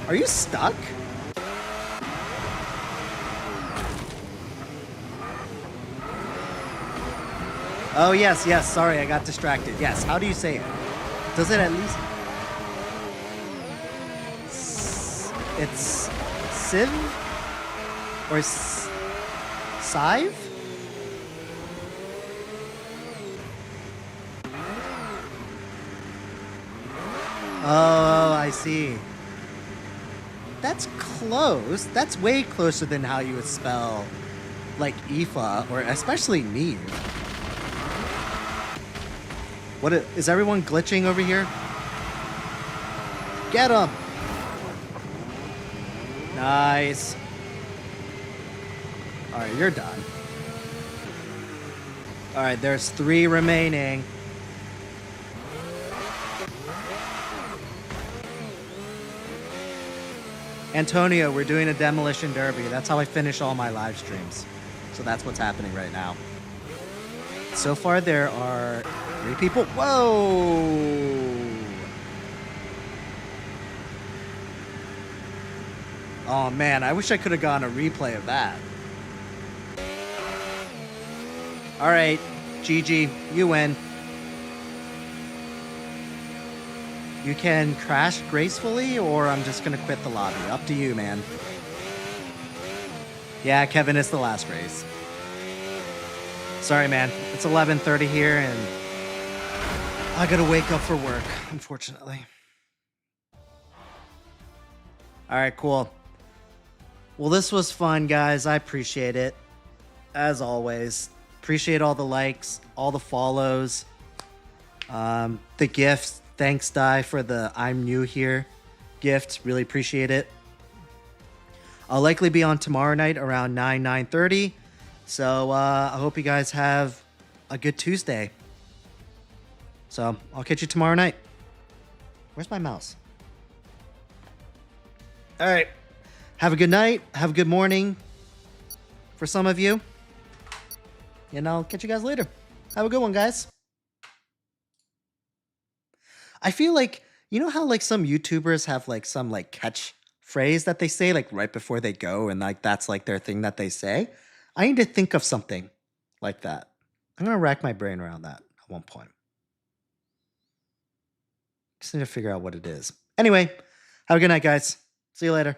Are you stuck? Oh, yes, yes. Sorry, I got distracted. Yes, how do you say it? Does it at least... It's... Civ? Or... Sive? Oh, I see. That's close. That's way closer than how you would spell, like, Aoife, or especially Neve. What is everyone glitching over here? Get him! Nice. Alright, you're done. Alright, there's 3 remaining. Antonio, we're doing a demolition derby. That's how I finish all my live streams. So that's what's happening right now. So far, there are 3 people. Whoa! Oh man, I wish I could have gotten a replay of that. All right, GG, you win. You can crash gracefully, or I'm just gonna quit the lobby. Up to you, man. Yeah, Kevin, it's the last race. Sorry, man. It's 11:30 here, and I gotta wake up for work, unfortunately. All right, cool. Well, this was fun, guys. I appreciate it. As always. Appreciate all the likes, all the follows, the gifts. Thanks, Di, for the I'm new here gift. Really appreciate it. I'll likely be on tomorrow night around 9:30. So I hope you guys have a good Tuesday. So I'll catch you tomorrow night. Where's my mouse? All right. Have a good night. Have a good morning for some of you. And I'll catch you guys later. Have a good one, guys. I feel like, you know how like some YouTubers have like some like catchphrase that they say like right before they go, and like that's like their thing that they say? I need to think of something like that. I'm going to rack my brain around that at one point. Just need to figure out what it is. Anyway, have a good night, guys. See you later.